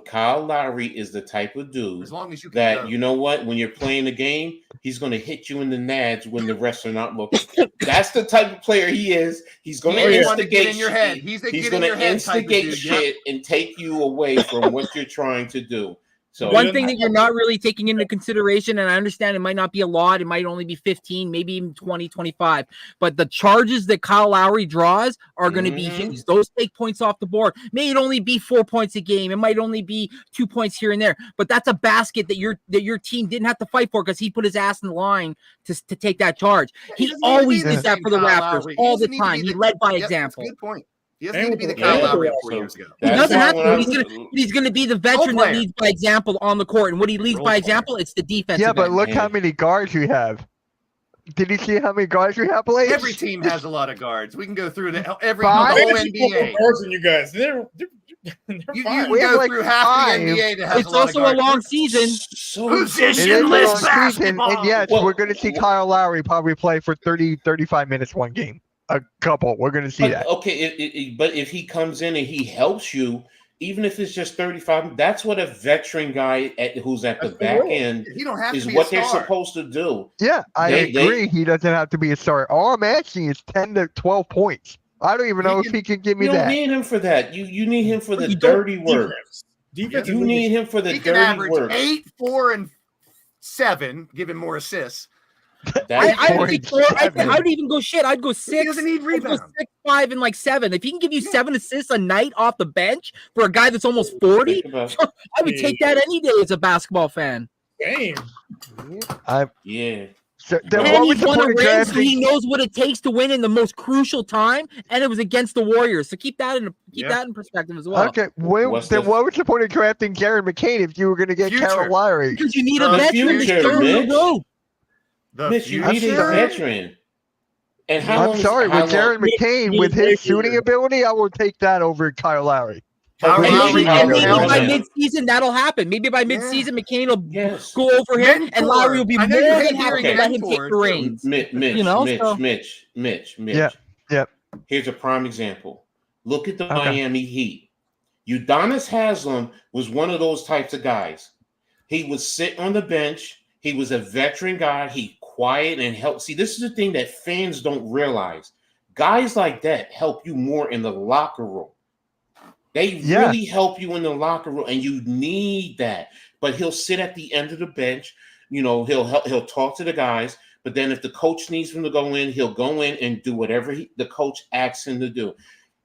Kyle Lowry is the type of dude As long as you can that go. you know what, when you're playing the game, he's going to hit you in the nads when the rest are not looking. That's the type of player he is. He's going He to ain't one to instigate get in your head. shit. He's a He's get going in your to head type of instigate dude, yep. shit and take you away from what you're trying to do. So One thing that you're not really taking into consideration, and I understand it might not be a lot, it might only be 15, maybe even 20, 25, but the charges that Kyle Lowry draws are going to be huge. Those take points off the board. May it only be 4 points a game. It might only be 2 points here and there, but that's a basket that your team didn't have to fight for because he put his ass in the line to take that charge. He doesn't need to always be did the that same for the Kyle Raptors Lowry. all the doesn't need to time. be He the- led by Yep, that's a example. good point. He doesn't need to be the Yeah, Kyle Lowry of yeah. 4 years ago. He doesn't have to. That's He's going to be the veteran player. that leads by example on the court. And what he leads Role by player. example, it's the defense. Yeah, but look Man. how many guards we have. Did you see how many guards we have, Blake? Every team has a lot of guards. We can go through every Five? the whole Fantasy football NBA. cards and you guys, they're You fine. can We have go like through half 5. the NBA to have It's a lot also of a guards. long season. It is a Positionless long season, basketball. and yes, Well, we're going to see Kyle Lowry probably play for 30, 35 minutes one game. a couple. We're going to see that. Okay, but if he comes in and he helps you, even if it's just 35, that's what a veteran guy who's at the back end You don't have is to be what a they're star. supposed to do. Yeah, I agree. He doesn't have to be a star. All I'm asking is 10 to 12 points. I don't even know if he can give me You don't that. need him for that. You need him for the You dirty don't- work. Defense You need him for the He can dirty average work. 8, 4, and 7, giving more assists. I'd even go shit. I'd go 6. He doesn't need I'd go rebounds. 6, 5, and like 7. If he can give you 7 assists a night off the bench for a guy that's almost 40, Think about- I would take that any day as a basketball fan. Damn. Yeah. So, then And what was he's the won a point of ring, so drafting? he knows what it takes to win in the most crucial time, and it was against the Warriors. So keep that in perspective as well. Okay, what was the point of drafting Jared McCain if you were going to get Future. Kyle Lowry? Because you need a The veteran to future, show Mitch. the road. The Mitch, you future. need a veteran. And how I'm long? sorry, how with Jared long- McCain, with his shooting ability, I will take that over Kyle Lowry. Kyle Okay, And Lowry maybe, how and can maybe long- help. by Yeah. mid-season that'll happen. Maybe by mid-season McCain will Yes. go over him, and Mentor. Lowry will be I more know you hate than happy hearing to let him take mentor, the too. reins. Mitch, You know, so- Mitch. Yep. Here's a prime example. Look at the Okay. Miami Heat. Udonis Haslem was one of those types of guys. He would sit on the bench. He was a veteran guy. He quiet and help. See, this is the thing that fans don't realize. Guys like that help you more in the locker room. They really help you in the locker room, and you need that. But he'll sit at the end of the bench. You know, he'll talk to the guys. But then if the coach needs him to go in, he'll go in and do whatever the coach asks him to do.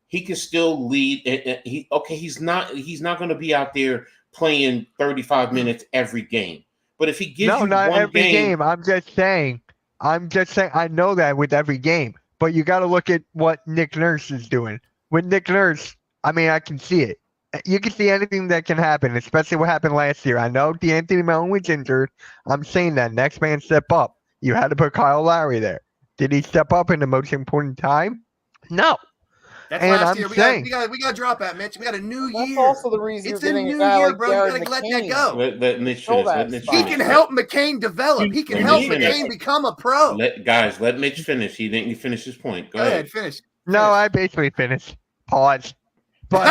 He can still lead. He's not going to be out there playing 35 minutes every game. But if he gives No, you not one every game. I'm just saying. I know that with every game. But you got to look at what Nick Nurse is doing. With Nick Nurse, I mean, I can see it. You can see anything that can happen, especially what happened last year. I know DeAnthony Melton was injured. I'm saying that. Next man step up. You had to put Kyle Lowry there. Did he step up in the most important time? No. That's And last I'm year. saying- We got to drop that, Mitch. We got a new That's year. also the reason It's you're a getting new a guy year, like bro. We Jared got to let that McCain. go. Let Mitch Fill finish. that Let Mitch spot. He finish. can help McCain develop. He can Let help me finish. McCain become a pro. Let Mitch finish. He didn't finish his point. Go Go ahead. ahead, finish. No, I basically finished. Pause. But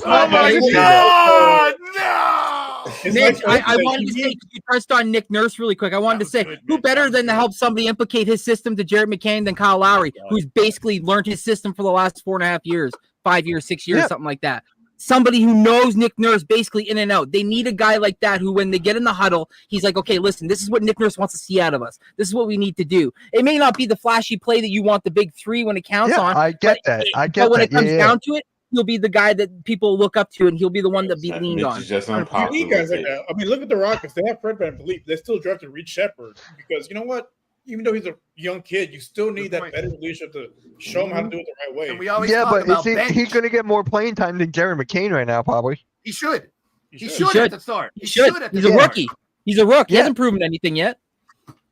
Oh my God! No! It's Mitch, like- I wanted to say, 'cause you touched on Nick Nurse really quick. I wanted to say, who better than to help somebody implicate his system to Jared McCain than Kyle Lowry, who's basically learned his system for the last 4.5 years, 5 years, 6 years, Yeah. something like that. Somebody who knows Nick Nurse basically in and out. They need a guy like that who, when they get in the huddle, he's like, okay, listen, this is what Nick Nurse wants to see out of us. This is what we need to do. It may not be the flashy play that you want the big three when it counts yeah, on. I get but- that. I But get when that. it comes Yeah. down to it, he'll be the guy that people look up to, and he'll be the one that be Mitch leaned on. is just You unpopular. need guys like with it. that. I mean, look at the Rockets. They have Fred VanVleet. They still drafted Reed Shepard because you know what? Even though he's a young kid, you still need Good that point. veteran leadership to show him how to do it the right way. And we always Yeah, talk but about is bench. he's going to get more playing time than Jared McCain right now, probably. He should. He He should. should should. at the start. He should. at the He's a start. rookie. He's a rook. He Yeah. hasn't proven anything yet.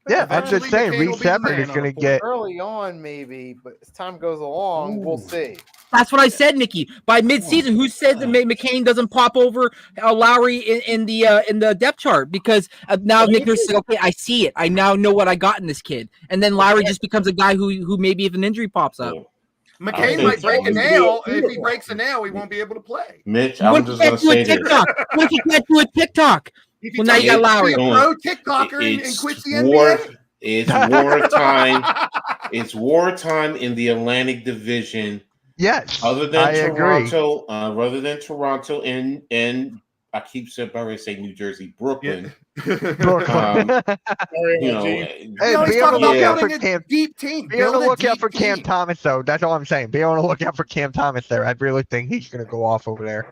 Yeah, I'm Eventually, just saying, McCain will Reed be the Shepard man is on going the to floor. get. Early on, maybe, but as time goes along, we'll see. That's what I said, Nikki. By midseason, who said that McCain doesn't pop over Lowry in the depth chart? Because now Nick Nurse is like, okay, I see it. I now know what I got in this kid, and then Lowry just becomes a guy who maybe if an injury pops up, I McCain think might break a so. nail. If he breaks a nail, he won't be able to play. Mitch, what I'm if just you gonna can't do a say this. TikTok? What if you can't do a TikTok? If Well, now you got Lowry. Be a pro TikToker and It's quits the war. NBA. It's wartime. It's wartime in the Atlantic Division. Yes, Other than I agree. Toronto, and I keep saying New Jersey, Brooklyn. Brooklyn. Sorry, You know, LG. Hey, No, he's be on the talking about lookout for building a Cam. deep team. Be on the Build a lookout deep for Cam team. Thomas, though. That's all I'm saying. Be on the lookout for Cam Thomas there. I really think he's going to go off over there.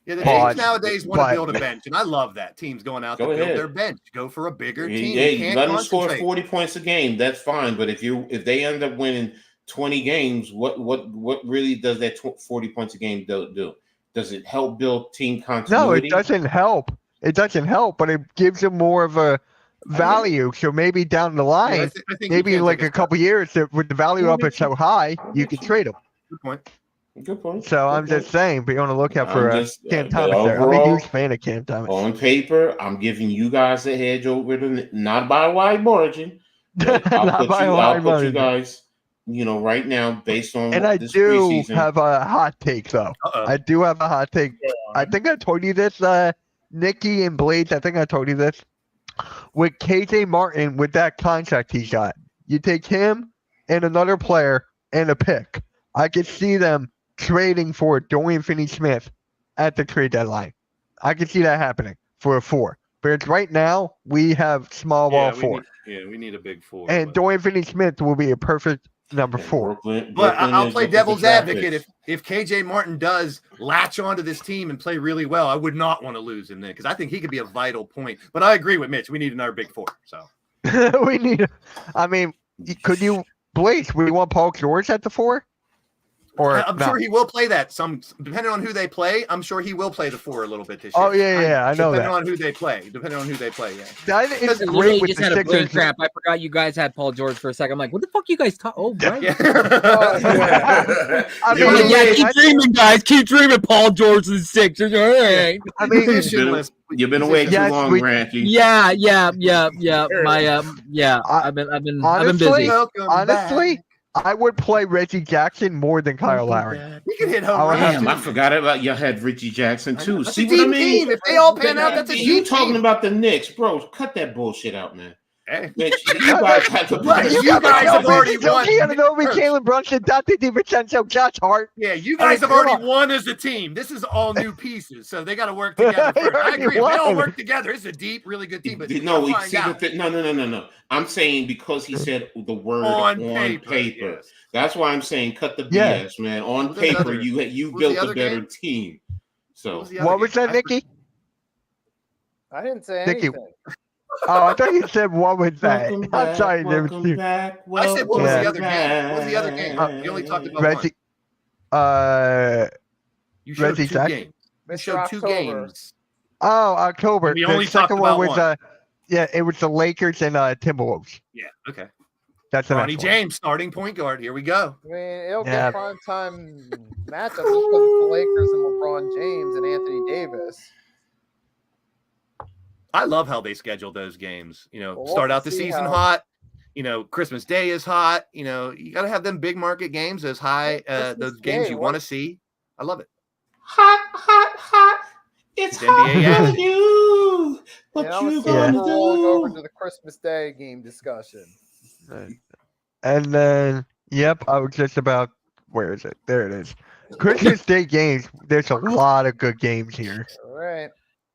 Yeah, the But- teams nowadays want to but- build a bench, and I love that. Teams going out Go to build ahead. their bench. Go for a bigger team. Yeah, You can't let them score concentrate. 40 points a game. That's fine. But if they end up winning 20 games, what really does that 40 points a game do? Does it help build team No, continuity? it doesn't help. It doesn't help, but it gives him more of a value. So maybe down the Yeah, line, I think you maybe can in like take a step. couple years, with the value up is so high, you can trade him. Good point. Good point. So I'm Good just saying, be on the lookout for I'm just- Cam but Thomas there. I'm a overall- huge fan of Cam Thomas. On paper, I'm giving you guys a hedge over the not by a wide margin, But I'll Not put by you, a I'll high put you margin. guys, right now, based on And I this do preseason. have a hot take, though. Uh-oh. I do have a hot take. I think I told you this, Nikki and Blades. I think I told you this. With KJ Martin, with that contract he got, you take him and another player and a pick. I could see them trading for Dorian Finney-Smith at the trade deadline. I could see that happening for a 4. But it's right now we have small ball 4, we need a big 4. and but- Dorian Finney-Smith will be a perfect number 4. Brooklyn I'll is play looking for devil's draft advocate. picks. If KJ Martin does latch onto this team and play really well, I would not want to lose him then because I think he could be a vital point. But I agree with Mitch. We need another big 4. So We need. I mean, could you, Blaze? We want Paul George at the 4, or I'm no? sure he will play that. Some depending on who they play, I'm sure he will play the 4 a little bit this year. Oh yeah, I know Depending that. on who they play. Depending on who they play, yeah. That is I great literally with just the had a brain Sixers. crap. I forgot you guys had Paul George for a second. I'm like, what the fuck you guys talk? Oh, right. Yeah. I You're mean, I'm like, yeah, keep I- dreaming, guys. Keep dreaming. Paul George and the Sixers. All right. I mean, Positionless. You've been away too Yes, long, we- Ranky. Yeah. My I- I've been honestly, busy. Welcome honestly, back. I would play Reggie Jackson more than Kyle Lowry. We could hit home I would have runs. Damn, I forgot about y'all had Richie Jackson too. That's See a what I deep mean? team. If they all pan out, that's a You deep talking team. about the Knicks, bro? Cut that bullshit out, man. Hey. Mitch, you guys have to. Right, you got guys have already won. Keanu, Jalen Brunson, Dante DiVincenzo, Josh Hart. Yeah, you I mean, guys have come already on. won as a team. This is all new pieces, so they got to work together They first. I already agree. If they all won. work together, it's a deep, really good team. But No, we find see the out. thing. No. I'm saying because he said the word On on paper, paper. yes. That's why I'm saying cut the Yeah. BS, man. On Who's the paper, other- you who's built the a other better game? team. So was the other What was game? that, Nikki? I didn't say Nikki, anything. Oh, I thought you said what was that? welcome I'm back, sorry, welcome David. back. I said, what was Yeah. the other game? What was the other game? You only talked about one. Reggie, You showed Reggie two Jackson. games. You Mr. showed two October. games. October. We The only talked second one about was one. yeah, it was the Lakers and Timberwolves. Yeah. Okay. That's the Ronnie next one. James, starting point guard. Here we go. I mean, it'll Yeah. get prime time matchup just because it's the Lakers and LeBron James and Anthony Davis. I love how they schedule those games. You know, Well, start we'll out the see season how- hot. You know, Christmas Day is hot. You know, you got to have them big market games, those high, Christmas those games Day, you what- want to see. I love it. Hot. It's It's NBA hot action. for you. What Yeah, you we're gonna rolling over do? to the Christmas Day game discussion. And then, yep, I was just about. Where is it? There it is. Christmas Day games. There's a lot of good games here. All right.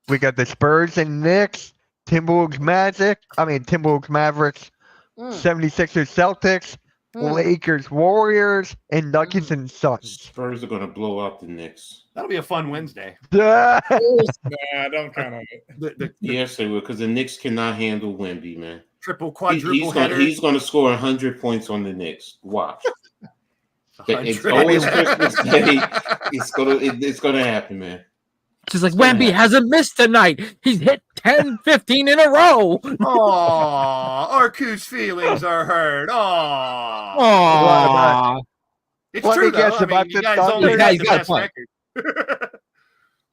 We got the Spurs and Knicks, Timberwolves Mavericks, Mm, 76ers Celtics, mm. Lakers Warriors, and Nuggets and Suns. Spurs are gonna blow out the Knicks. That'll be a fun Wednesday. Nah, don't count on it. The Yes, they will, because the Knicks cannot handle Wemby, man. triple, quadruple header. He's gonna score 100 points on the Knicks. Watch. It's 100. always Christmas Day. It's gonna happen, man. Just like Wemby hasn't missed tonight. He's hit 10, 15 in a row. Aw, Arku's feelings are hurt. Aw. Aww. It's Let me true, though. guess I mean, about you the guys Thunder. only Yeah, have he's the got a best point. record.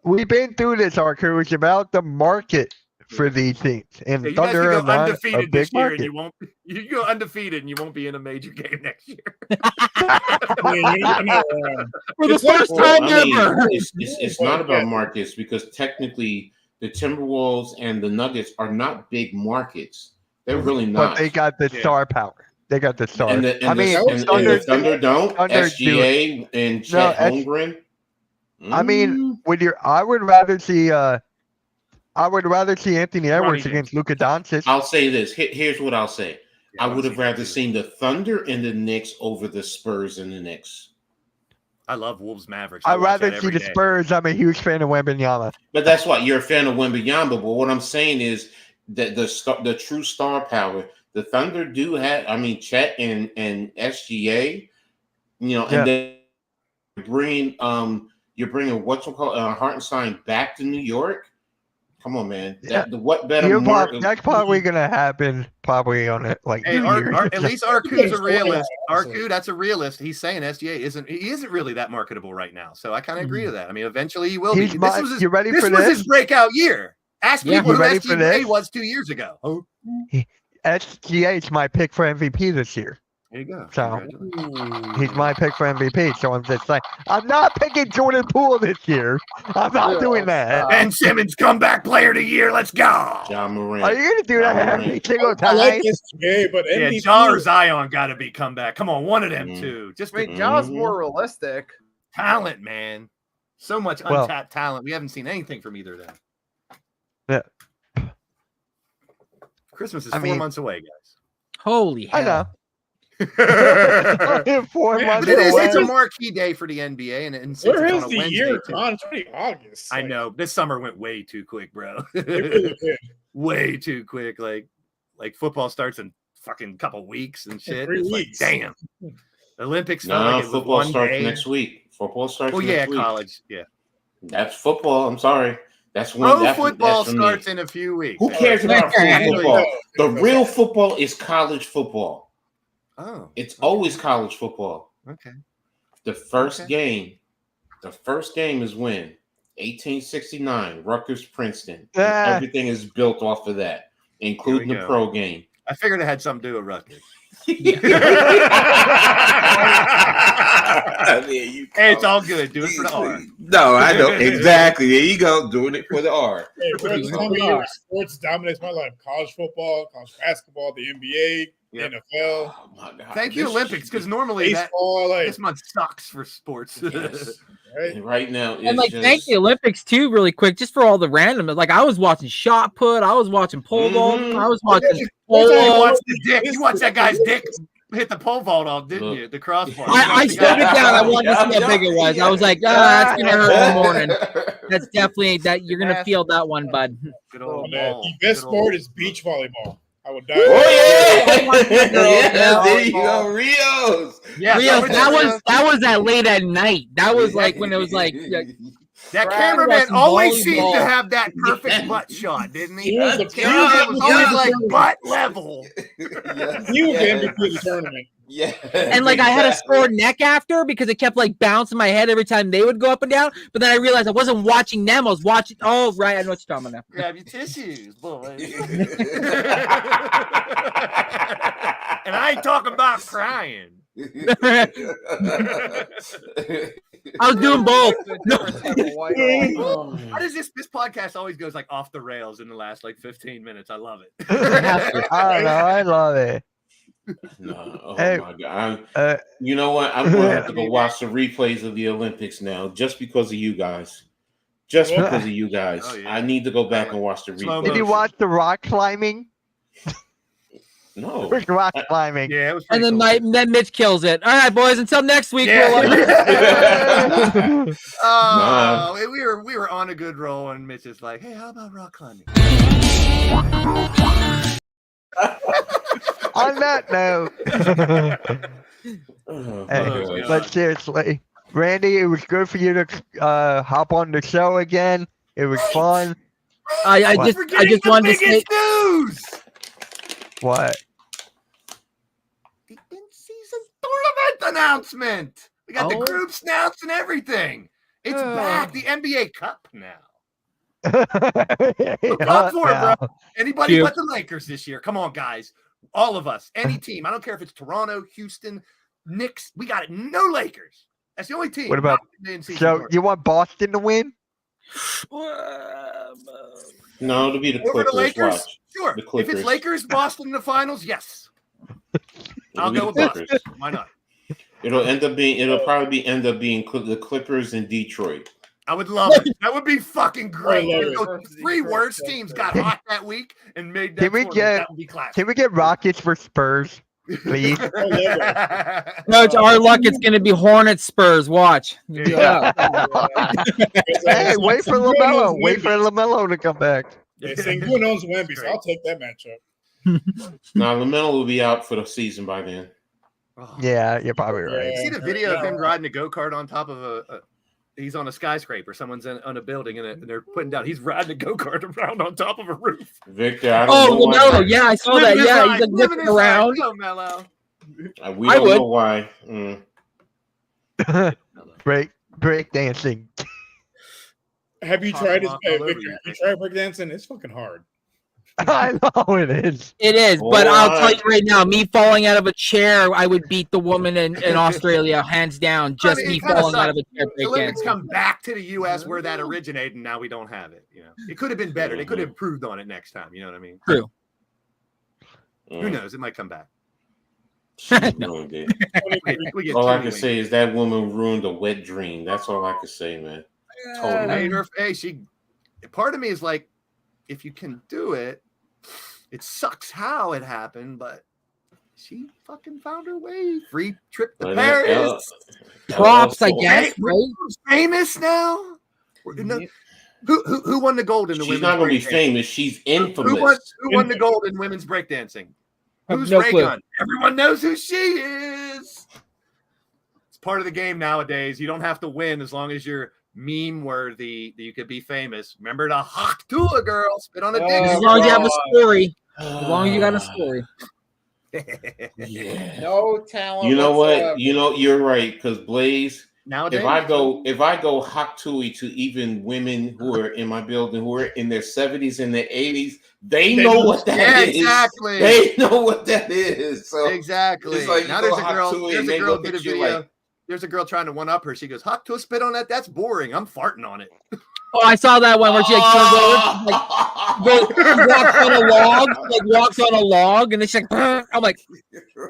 We've been through this, Arku. It's about the market for these teams. And Yeah, you guys Thunder can are go not a undefeated big this year, and market. you won't. You can go undefeated, and you won't be in a major game next year. For the It's like- first Well, time I mean, ever. it's not about markets because technically the Timberwolves and the Nuggets are not big markets. They're really But not. they got the Yeah. star power. They got the star. and the, I mean, and Thunder, the Thunder don't. Thunder SGA and Chet No, Holmgren. I mean, I would rather see Anthony Edwards James. against Luka Doncic. I'll say this. Here's what I'll say. Yeah, I wanna would have see that rather too. seen the Thunder and the Knicks over the Spurs and the Knicks. I love Wolves Mavericks. I'd watch rather that see every the day. Spurs. I'm a huge fan of Wembanyama. But that's why you're a fan of Wembanyama. But what I'm saying is that the true star power, the Thunder do have. I mean, Chet and SGA, Yeah. and then you're bringing what's called Hartenstein back to New York. Come on, man. Yeah. What better You're mark? that's probably gonna happen. Probably on it like Hey, New Year's. at least Arku's a realist. Honestly. Arku, that's a realist. He's saying SGA isn't really that marketable right now. So I kind of agree to that. I mean, eventually he will be. He's you ready This for was this? his breakout year. Ask Yeah. people You who ready for SGA this? was 2 years ago. Oh, SGA is my pick for MVP this year. There you go. So Congratulations. he's my pick for MVP. So I'm just saying, I'm not picking Jordan Poole this year. I'm not doing that. Ben Simmons, comeback player of the year. Let's go. John Moran. Are you gonna do that every single I time? like SGA, but Yeah, MVP, Ja or Zion got to be comeback. Come on, one of them Mhm. two. Just I the mean, Ja's Mhm. more realistic. talent, man. So much Well- untapped talent. We haven't seen anything from either of them. Yeah. Christmas is I 4 mean- months away, guys. Holy hell. I know. but 4 months it is. away. It's a marquee day for the NBA, and since where it's is on a the Wednesday, year too. gone? It's already August. I Like, know this summer went way too quick, bro. it really did. Way too quick. Like football starts in fucking couple weeks and shit. 3 It's weeks. like, damn. Olympics felt No, like it was football one starts day. next week. Football starts Well, next yeah, week. college. Yeah. That's football. I'm sorry. That's when Pro that's football for me. starts in a few weeks. Who cares about Yeah. pro football? The real football is college football. Oh, It's always college football. okay. The first Okay. game is when 1869, Rutgers, Princeton. And Ah. everything is built off of that, including the go. pro game. I figured it had something to do with Rutgers. There you go. Hey, it's all good. Do it for the R. No, I know exactly. There you go, doing it for the R. Hey, bro, it's time of year where sports dominates my life. College football, college basketball, the NBA, Yep. NFL, Oh my God! Thank you, This- Olympics, because normally baseball. Like, this month sucks for sports. Yes. right? And right now, it's And like, just, thank the Olympics too, really quick, just for all the random. Like, I was watching shot put, I was watching pole vault, Mhm. I was watching you pole. watched the dick. You watched that guy's dick hit the pole vault off, didn't Look. you? The crossbar. I slowed it down. I wanted to see how big it was. I was like, that's gonna hurt in the morning. That's definitely that you're gonna feel that one, bud. Good old Man, ball. the best Good old- sport is beach volleyball. I would die. Oh yeah! Yeah. There you go, Rios. Yeah, Rios, that that was that late at night. That was like when it was like that Brad cameraman watching always seemed volleyball. to have that perfect butt shot, didn't he? He was the Cameraman was always like butt level. Yes, He was the yes, MVP of the tournament. yes, and like I had a exactly. sore neck after because it kept like bouncing my head every time they would go up and down. But then I realized I wasn't watching them. I was watching. Oh right, I know what you're talking about Grab your tissues, boy. And I ain't talking about crying. now. I was doing both. How does this podcast always goes like off the rails in the last like 15 minutes? I love it. I don't know. I love it. No, oh Hey, my God. Uh, You know what? I'm going to have to go watch the replays of the Olympics now just because of you guys. Just Yeah. because of you guys. Oh, yeah. I need to go back and watch the Slow did you replays. watch the rock climbing? No. Rock climbing. Yeah, it was. And pretty then cool. then Mitch kills it. All right, boys. Until next week. Yeah. We'll, Oh, we were on a good roll, and Mitch is like, "Hey, how about rock climbing?" On that note, Oh, my hey, gosh. but seriously, Randy, it was good for you to hop on the show again. It was fun. I What? just Forgetting the wanted to say. biggest news. What? The in-season tournament announcement. We got the Oh. groups announced and everything. It's back. The NBA Cup now. Look up for it, bro. Anybody Cute. but the Lakers this year. Come on, guys. All of us. Any team. I don't care if it's Toronto, Houston, Knicks. We got it. No Lakers. That's the only team. What about- not in the in-season So tournament. you want Boston to win? No, it'll be the Over the Clippers. Lakers? Watch. Sure. The If Clippers. it's Lakers, Boston in the finals, yes. It'll I'll be go with the Boston. Clippers. Why not? It'll probably end up being the Clippers in Detroit. I would love it. That would be fucking great. I love If it. those three worst teams got hot that week and made that Can we tournament, get- that would be classic. Can we get Rockets for Spurs, please? No, it's our luck. It's going to be Hornets Spurs. Watch. Yeah. Hey, wait for LaMelo. Wait for LaMelo to come back. Yeah, Sengun owns Wemby, so I'll take that matchup. Now, LaMelo will be out for the season by then. Oh. Yeah, you're probably right. You see the video of him riding a go-kart on top of a he's on a skyscraper. Someone's on a building and they're putting down. He's riding a go-kart around on top of a roof. Victor, I don't know Oh, why. no. Yeah, I saw that. Living his Yeah, life, he's like living whipping his life. around. Go, Mello. We I don't would. know why. break dancing. Have you Pop tried this? rock Hey, all over Victor, you, have you Victor. tried breakdancing? It's fucking hard. I know it is. It is, but I'll tell What? you right now, me falling out of a chair, I would beat the woman in Australia hands down. Just I mean, me it kinda falling out of sucks. a chair The Olympics breakdancing. come back to the U.S. where that originated, and now we don't have it. You know, it could have been better. They could have improved on it next time. You know what I mean? True. Who knows? It might come back. She ruined it. We get All I Tony can Wings. say is that woman ruined a wet dream. That's all I can say, man. Totally. Made her- hey, she. Part of me is like, if you can do it, it sucks how it happened, but she fucking found her way. Free trip to But, Paris. Props, I also- guess, Hey, right? Who's famous now? Who won the gold in the She's women's not going to be breakdancing? famous. She's infamous. Who won the gold in women's breakdancing? Have Who's no Ray clue. Gun? Everyone knows who she is. It's part of the game nowadays. You don't have to win as long as you're meme worthy. You could be famous. Remember the Hawk Tua girl spit on a dick. As long as you have a story. As long as you got a story. Yeah. No talent. You know what? whatsoever. You know you're right because Blaze. Nowadays, If I go hot tui to even women who are in my building who are in their 70s and their 80s, they know what that yeah, is. exactly, They know what that is. So exactly. it's like Now you there's go a hot girl. tui There's and a they girl look did a at you video. like- There's a girl trying to one up her. She goes, "Hawk Tua spit on that. That's boring. I'm farting on it." Oh, I saw that one where she like comes over, walks on a log, and then she's like, I'm like,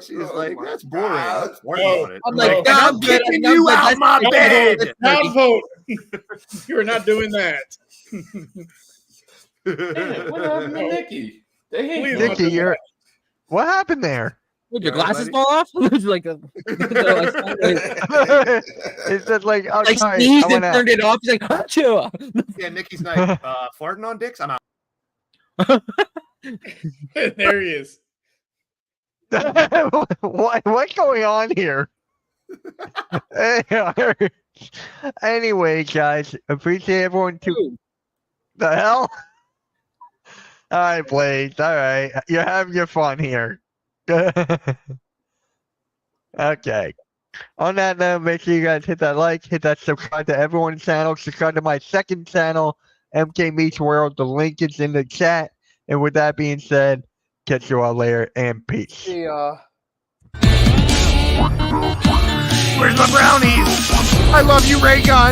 She's like, "That's boring. God. I'm farting on it." I'm like, and nah, I'm I'm good, kicking I'm you good. out That's- my that's- bed. Now vote. You're not doing that. Damn, what happened to Nikki? They ain't Please doing Nikki, do what happened there? Would your Yeah, glasses buddy. fall off? It's like, It's just like, oh, like sorry, sneezed I and went out. turned it off. He's like, achoo. Yeah, Nikki's like farting on dicks. I'm out. that. There he is. What's going on here? Anyway, guys, appreciate everyone to the hell. All right, Blaze. All right, you're having your fun here. Okay. On that note, make sure you guys hit that like, hit that subscribe to everyone's channel, subscribe to my second channel, MK Meets World. The link is in the chat. And with that being said, catch you all later and peace. See ya. Where's my brownies? I love you, Ray Gun.